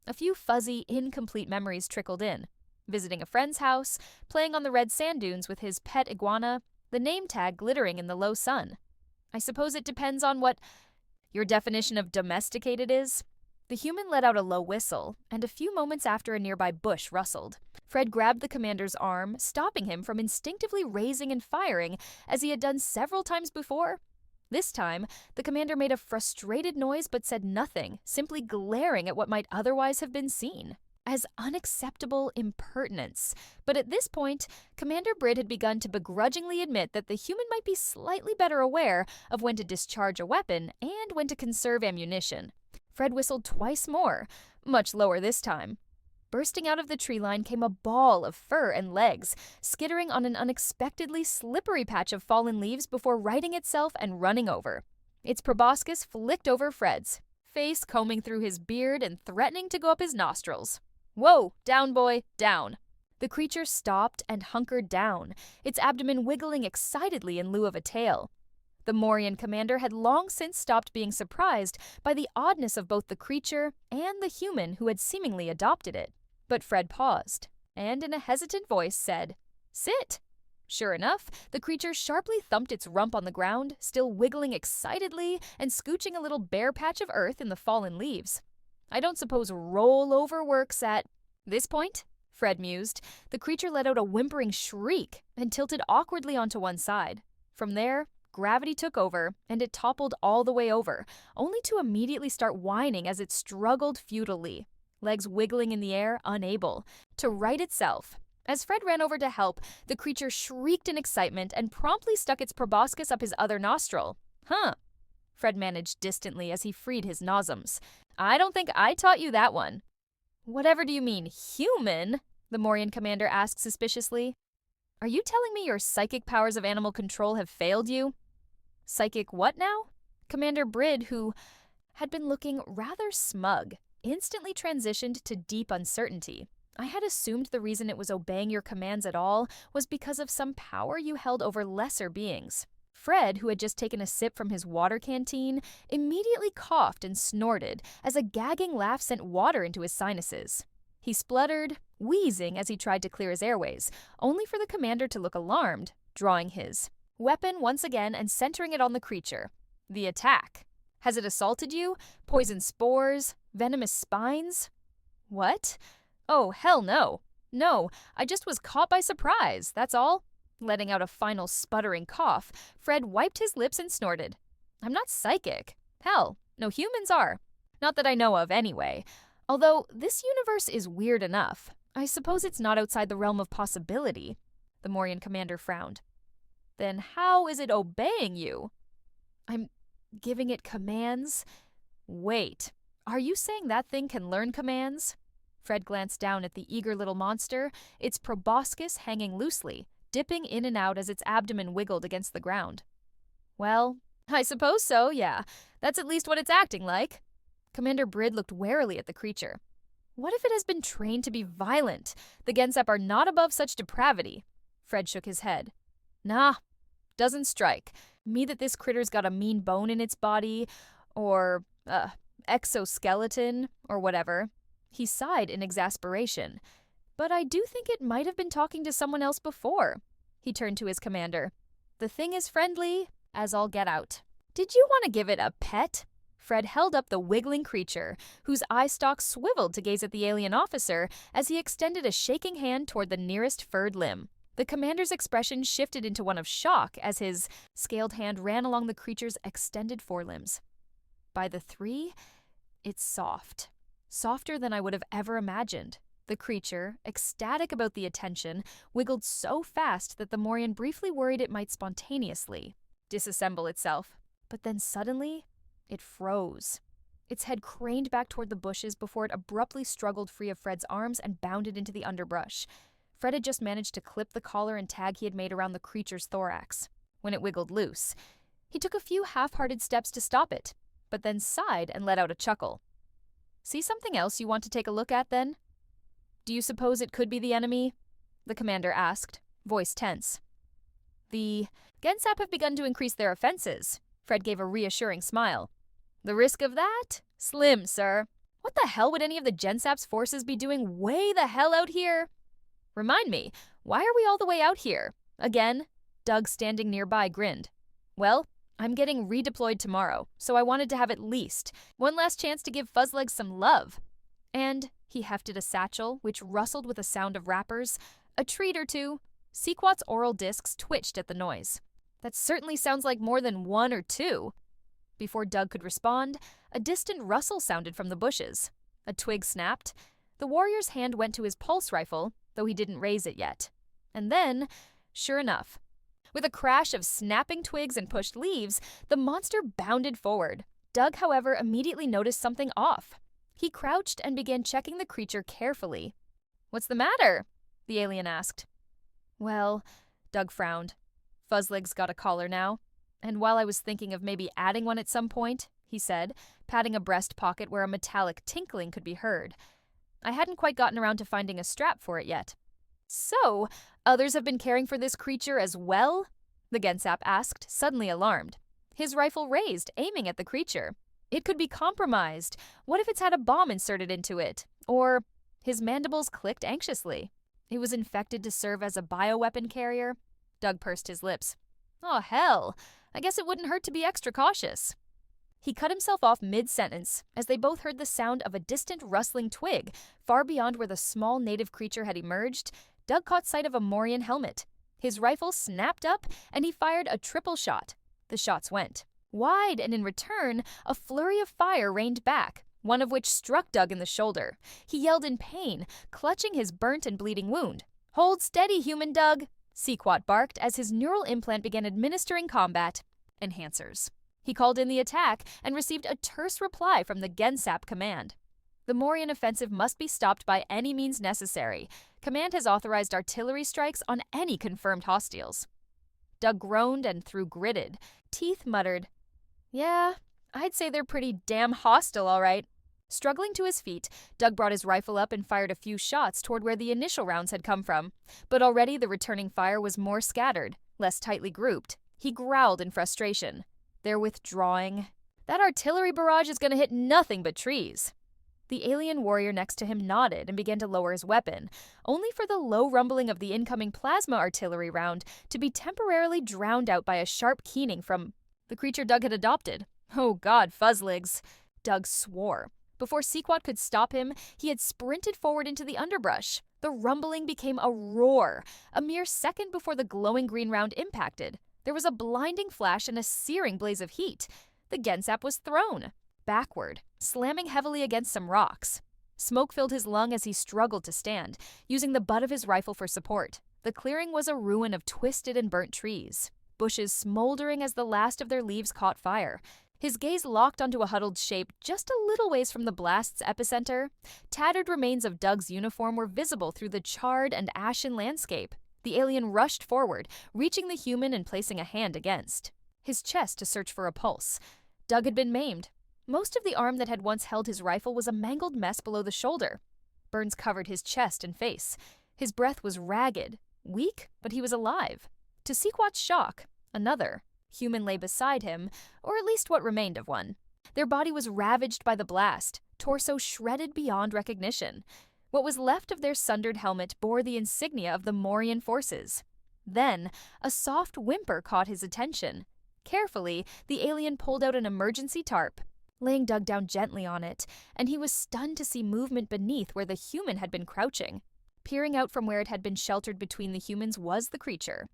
A few fuzzy, incomplete memories trickled in. Visiting a friend's house, playing on the red sand dunes with his pet iguana, the name tag glittering in the low sun. I suppose it depends on what your definition of domesticated is. The human let out a low whistle, and a few moments after a nearby bush rustled. Fred grabbed the commander's arm, stopping him from instinctively raising and firing as he had done several times before. This time, the commander made a frustrated noise but said nothing, simply glaring at what might otherwise have been seen as unacceptable impertinence. But at this point, Commander Brid had begun to begrudgingly admit that the human might be slightly better aware of when to discharge a weapon and when to conserve ammunition. Fred whistled twice more, much lower this time. Bursting out of the tree line came a ball of fur and legs, skittering on an unexpectedly slippery patch of fallen leaves before righting itself and running over. Its proboscis flicked over Fred's, face combing through his beard and threatening to go up his nostrils. Whoa, down boy, down. The creature stopped and hunkered down, its abdomen wiggling excitedly in lieu of a tail. The Morian commander had long since stopped being surprised by the oddness of both the creature and the human who had seemingly adopted it. But Fred paused, and in a hesitant voice said, "Sit." Sure enough, the creature sharply thumped its rump on the ground, still wiggling excitedly and scooching a little bare patch of earth in the fallen leaves. I don't suppose roll over works at this point, Fred mused. The creature let out a whimpering shriek and tilted awkwardly onto one side. From there, gravity took over, and it toppled all the way over, only to immediately start whining as it struggled futilely, legs wiggling in the air, unable to right itself. As Fred ran over to help, the creature shrieked in excitement and promptly stuck its proboscis up his other nostril. Huh, Fred managed distantly as he freed his nozzums. I don't think I taught you that one. Whatever do you mean, human? The Morian commander asked suspiciously. Are you telling me your psychic powers of animal control have failed you? Psychic what now? Commander Brid, who had been looking rather smug, instantly transitioned to deep uncertainty. I had assumed the reason it was obeying your commands at all was because of some power you held over lesser beings. Fred, who had just taken a sip from his water canteen, immediately coughed and snorted as a gagging laugh sent water into his sinuses. He spluttered, wheezing as he tried to clear his airways, only for the commander to look alarmed, drawing his weapon once again and centering it on the creature. The attack. Has it assaulted you? Poison spores? Venomous spines? What? Oh, hell no. No, I just was caught by surprise, that's all. Letting out a final sputtering cough, Fred wiped his lips and snorted. I'm not psychic. Hell, no humans are. Not that I know of, anyway. Although this universe is weird enough, I suppose it's not outside the realm of possibility. The Morian commander frowned. Then how is it obeying you? I'm giving it commands? Wait, are you saying that thing can learn commands? Fred glanced down at the eager little monster, its proboscis hanging loosely, dipping in and out as its abdomen wiggled against the ground. Well, I suppose so, yeah. That's at least what it's acting like. Commander Brid looked warily at the creature. What if it has been trained to be violent? The Gensep are not above such depravity. Fred shook his head. Nah, doesn't strike me that this critter's got a mean bone in its body, or, exoskeleton, or whatever. He sighed in exasperation. But I do think it might have been talking to someone else before. He turned to his commander. The thing is friendly, as all get out. Did you want to give it a pet? Fred held up the wiggling creature, whose eye stalk swiveled to gaze at the alien officer as he extended a shaking hand toward the nearest furred limb. The commander's expression shifted into one of shock as his scaled hand ran along the creature's extended forelimbs. By the three, it's soft. Softer than I would have ever imagined. The creature, ecstatic about the attention, wiggled so fast that the Morian briefly worried it might spontaneously disassemble itself. But then suddenly, it froze. Its head craned back toward the bushes before it abruptly struggled free of Fred's arms and bounded into the underbrush. Fred had just managed to clip the collar and tag he had made around the creature's thorax. When it wiggled loose, he took a few half-hearted steps to stop it, but then sighed and let out a chuckle. See something else you want to take a look at, then? Do you suppose it could be the enemy? The commander asked, voice tense. The Gensap have begun to increase their offenses. Fred gave a reassuring smile. The risk of that? Slim, sir. What the hell would any of the Gensap's forces be doing way the hell out here? Remind me, why are we all the way out here? Again? Doug, standing nearby, grinned. Well, I'm getting redeployed tomorrow, so I wanted to have at least one last chance to give Fuzzlegs some love. And he hefted a satchel, which rustled with a sound of wrappers. A treat or two. Sequat's oral discs twitched at the noise. That certainly sounds like more than one or two. Before Doug could respond, a distant rustle sounded from the bushes. A twig snapped. The warrior's hand went to his pulse rifle, though he didn't raise it yet. And then, sure enough, with a crash of snapping twigs and pushed leaves, the monster bounded forward. Doug, however, immediately noticed something off. He crouched and began checking the creature carefully. What's the matter? The alien asked. Well, Doug frowned. Fuzzlegs got a collar now. And while I was thinking of maybe adding one at some point, he said, patting a breast pocket where a metallic tinkling could be heard, I hadn't quite gotten around to finding a strap for it yet. So, others have been caring for this creature as well? The Gensap asked, suddenly alarmed. His rifle raised, aiming at the creature. It could be compromised. What if it's had a bomb inserted into it? Or his mandibles clicked anxiously. It was infected to serve as a bioweapon carrier? Doug pursed his lips. Oh, hell. I guess it wouldn't hurt to be extra cautious. He cut himself off mid-sentence as they both heard the sound of a distant rustling twig. Far beyond where the small native creature had emerged, Doug caught sight of a Morian helmet. His rifle snapped up, and he fired a triple shot. The shots went wide, and in return, a flurry of fire rained back, one of which struck Doug in the shoulder. He yelled in pain, clutching his burnt and bleeding wound. Hold steady, human Doug, Sequat barked as his neural implant began administering combat enhancers. He called in the attack and received a terse reply from the Gensap command. The Morian offensive must be stopped by any means necessary. Command has authorized artillery strikes on any confirmed hostiles. Doug groaned and through gritted. Teeth muttered, Yeah, I'd say they're pretty damn hostile, all right. Struggling to his feet, Doug brought his rifle up and fired a few shots toward where the initial rounds had come from. But already the returning fire was more scattered, less tightly grouped. He growled in frustration. They're withdrawing. That artillery barrage is going to hit nothing but trees. The alien warrior next to him nodded and began to lower his weapon, only for the low rumbling of the incoming plasma artillery round to be temporarily drowned out by a sharp keening from the creature Doug had adopted. Oh God, Fuzzlegs. Doug swore. Before Sequat could stop him, he had sprinted forward into the underbrush. The rumbling became a roar. A mere second before the glowing green round impacted, there was a blinding flash and a searing blaze of heat. The Gensap was thrown backward, slamming heavily against some rocks. Smoke filled his lung as he struggled to stand, using the butt of his rifle for support. The clearing was a ruin of twisted and burnt trees, bushes smoldering as the last of their leaves caught fire. His gaze locked onto a huddled shape just a little ways from the blast's epicenter. Tattered remains of Doug's uniform were visible through the charred and ashen landscape. The alien rushed forward, reaching the human and placing a hand against his chest to search for a pulse. Doug had been maimed. Most of the arm that had once held his rifle was a mangled mess below the shoulder. Burns covered his chest and face. His breath was ragged, weak, but he was alive. To Sequat's shock, another human lay beside him, or at least what remained of one. Their body was ravaged by the blast, torso shredded beyond recognition. What was left of their sundered helmet bore the insignia of the Morian forces. Then, a soft whimper caught his attention. Carefully, the alien pulled out an emergency tarp, laying Doug down gently on it, and he was stunned to see movement beneath where the human had been crouching. Peering out from where it had been sheltered between the humans was the creature.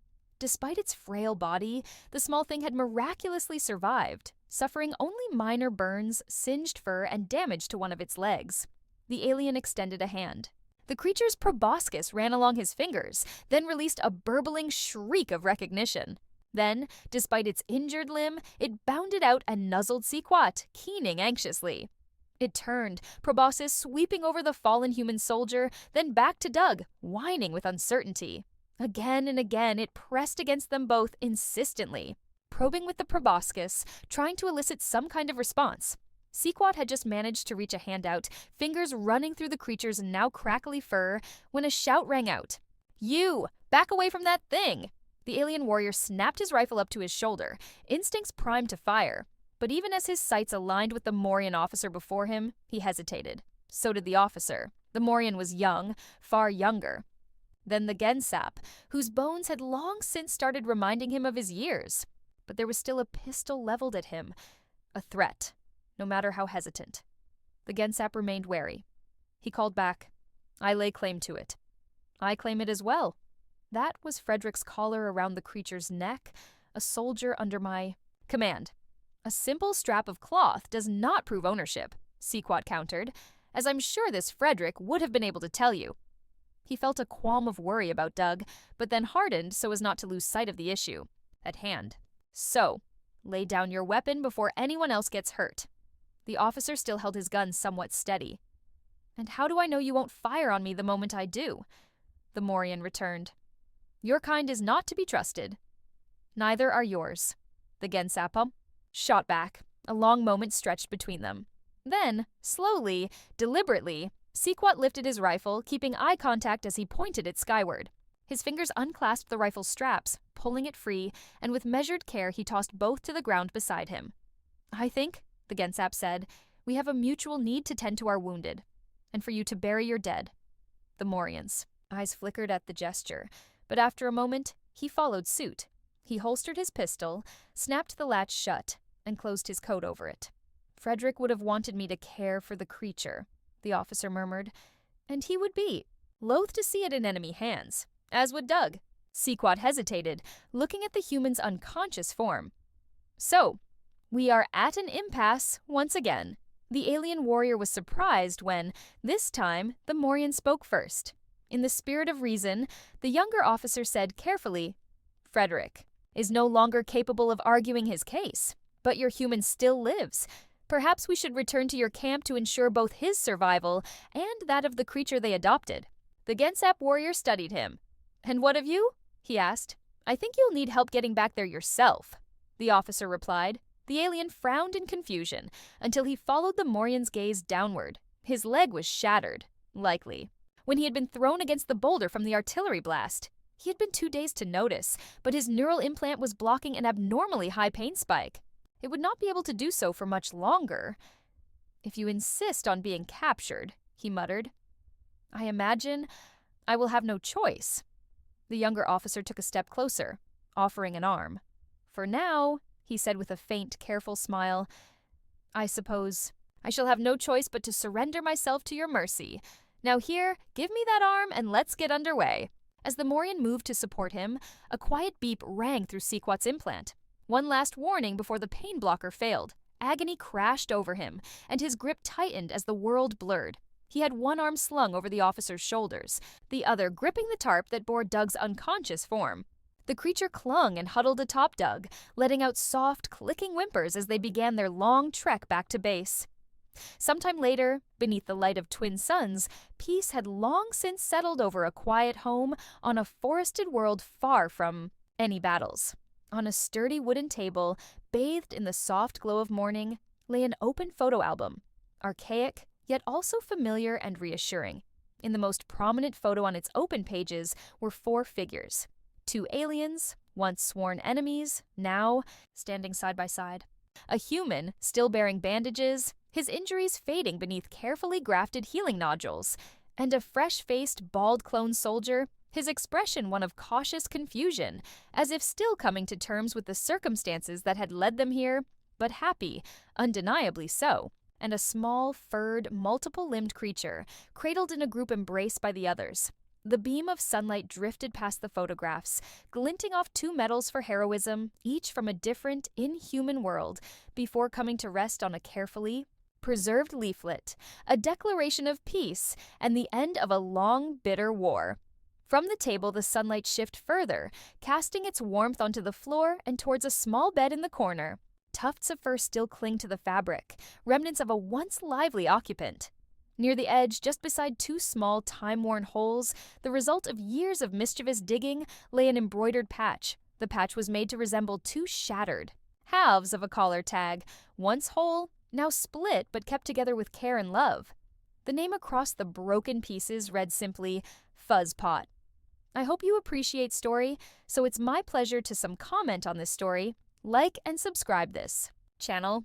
Despite its frail body, the small thing had miraculously survived, suffering only minor burns, singed fur, and damage to one of its legs. The alien extended a hand. The creature's proboscis ran along his fingers, then released a burbling shriek of recognition. Then, despite its injured limb, it bounded out and nuzzled Sequat, keening anxiously. It turned, proboscis sweeping over the fallen human soldier, then back to Doug, whining with uncertainty. Again and again, it pressed against them both insistently, probing with the proboscis, trying to elicit some kind of response. Sequat had just managed to reach a hand out, fingers running through the creature's now crackly fur, when a shout rang out. You! Back away from that thing! The alien warrior snapped his rifle up to his shoulder, instincts primed to fire. But even as his sights aligned with the Morian officer before him, he hesitated. So did the officer. The Morian was young, far younger. Then the Gensap, whose bones had long since started reminding him of his years. But there was still a pistol leveled at him. A threat, no matter how hesitant. The Gensap remained wary. He called back, "I lay claim to it." "I claim it as well." That was Frederick's collar around the creature's neck, a soldier under my command. "A simple strap of cloth does not prove ownership," Sequat countered, "as I'm sure this Frederick would have been able to tell you." He felt a qualm of worry about Doug, but then hardened so as not to lose sight of the issue at hand. "So, lay down your weapon before anyone else gets hurt." The officer still held his gun somewhat steady. "And how do I know you won't fire on me the moment I do?" The Morian returned. "Your kind is not to be trusted." "Neither are yours." The Gensapum shot back. A long moment stretched between them. Then, slowly, deliberately, Sequat lifted his rifle, keeping eye contact as he pointed it skyward. His fingers unclasped the rifle's straps, pulling it free, and with measured care he tossed both to the ground beside him. "I think," the Gensap said, "we have a mutual need to tend to our wounded, and for you to bury your dead." The Morian's eyes flickered at the gesture, but after a moment, he followed suit. He holstered his pistol, snapped the latch shut, and closed his coat over it. "Frederick would have wanted me to care for the creature," the officer murmured, "and he would be loath to see it in enemy hands, as would Doug." Sequat hesitated, looking at the human's unconscious form. "So, we are at an impasse once again." The alien warrior was surprised when, this time, the Morian spoke first. In the spirit of reason, the younger officer said carefully, "Frederick is no longer capable of arguing his case, but your human still lives. Perhaps we should return to your camp to ensure both his survival and that of the creature they adopted." The Gensap warrior studied him. "And what of you?" he asked. "I think you'll need help getting back there yourself," the officer replied. The alien frowned in confusion until he followed the Morian's gaze downward. His leg was shattered, likely, when he had been thrown against the boulder from the artillery blast. He had been too dazed to notice, but his neural implant was blocking an abnormally high pain spike. It would not be able to do so for much longer. "If you insist on being captured," he muttered, "I imagine I will have no choice." The younger officer took a step closer, offering an arm. "For now," he said with a faint, careful smile, "I suppose I shall have no choice but to surrender myself to your mercy. Now here, give me that arm and let's get underway." As the Morian moved to support him, a quiet beep rang through Sequat's implant. One last warning before the pain blocker failed. Agony crashed over him, and his grip tightened as the world blurred. He had one arm slung over the officer's shoulders, the other gripping the tarp that bore Doug's unconscious form. The creature clung and huddled atop Doug, letting out soft, clicking whimpers as they began their long trek back to base. Sometime later, beneath the light of twin suns, peace had long since settled over a quiet home on a forested world far from any battles. On a sturdy wooden table, bathed in the soft glow of morning, lay an open photo album, archaic, yet also familiar and reassuring. In the most prominent photo on its open pages were 4 figures. 2 aliens, once sworn enemies, now standing side by side. A human, still bearing bandages, his injuries fading beneath carefully grafted healing nodules, and a fresh-faced, bald clone soldier, his expression one of cautious confusion, as if still coming to terms with the circumstances that had led them here, but happy, undeniably so, and a small, furred, multiple-limbed creature, cradled in a group embrace by the others. The beam of sunlight drifted past the photographs, glinting off 2 medals for heroism, each from a different, inhuman world, before coming to rest on a carefully preserved leaflet, a declaration of peace, and the end of a long, bitter war. From the table, the sunlight shifted further, casting its warmth onto the floor and towards a small bed in the corner. Tufts of fur still cling to the fabric, remnants of a once lively occupant. Near the edge, just beside 2 small, time-worn holes, the result of years of mischievous digging, lay an embroidered patch. The patch was made to resemble 2 shattered halves of a collar tag, once whole, now split but kept together with care and love. The name across the broken pieces read simply, "Fuzzpot." I hope you appreciate story, so it's my pleasure to some comment on this story. Like and subscribe this channel.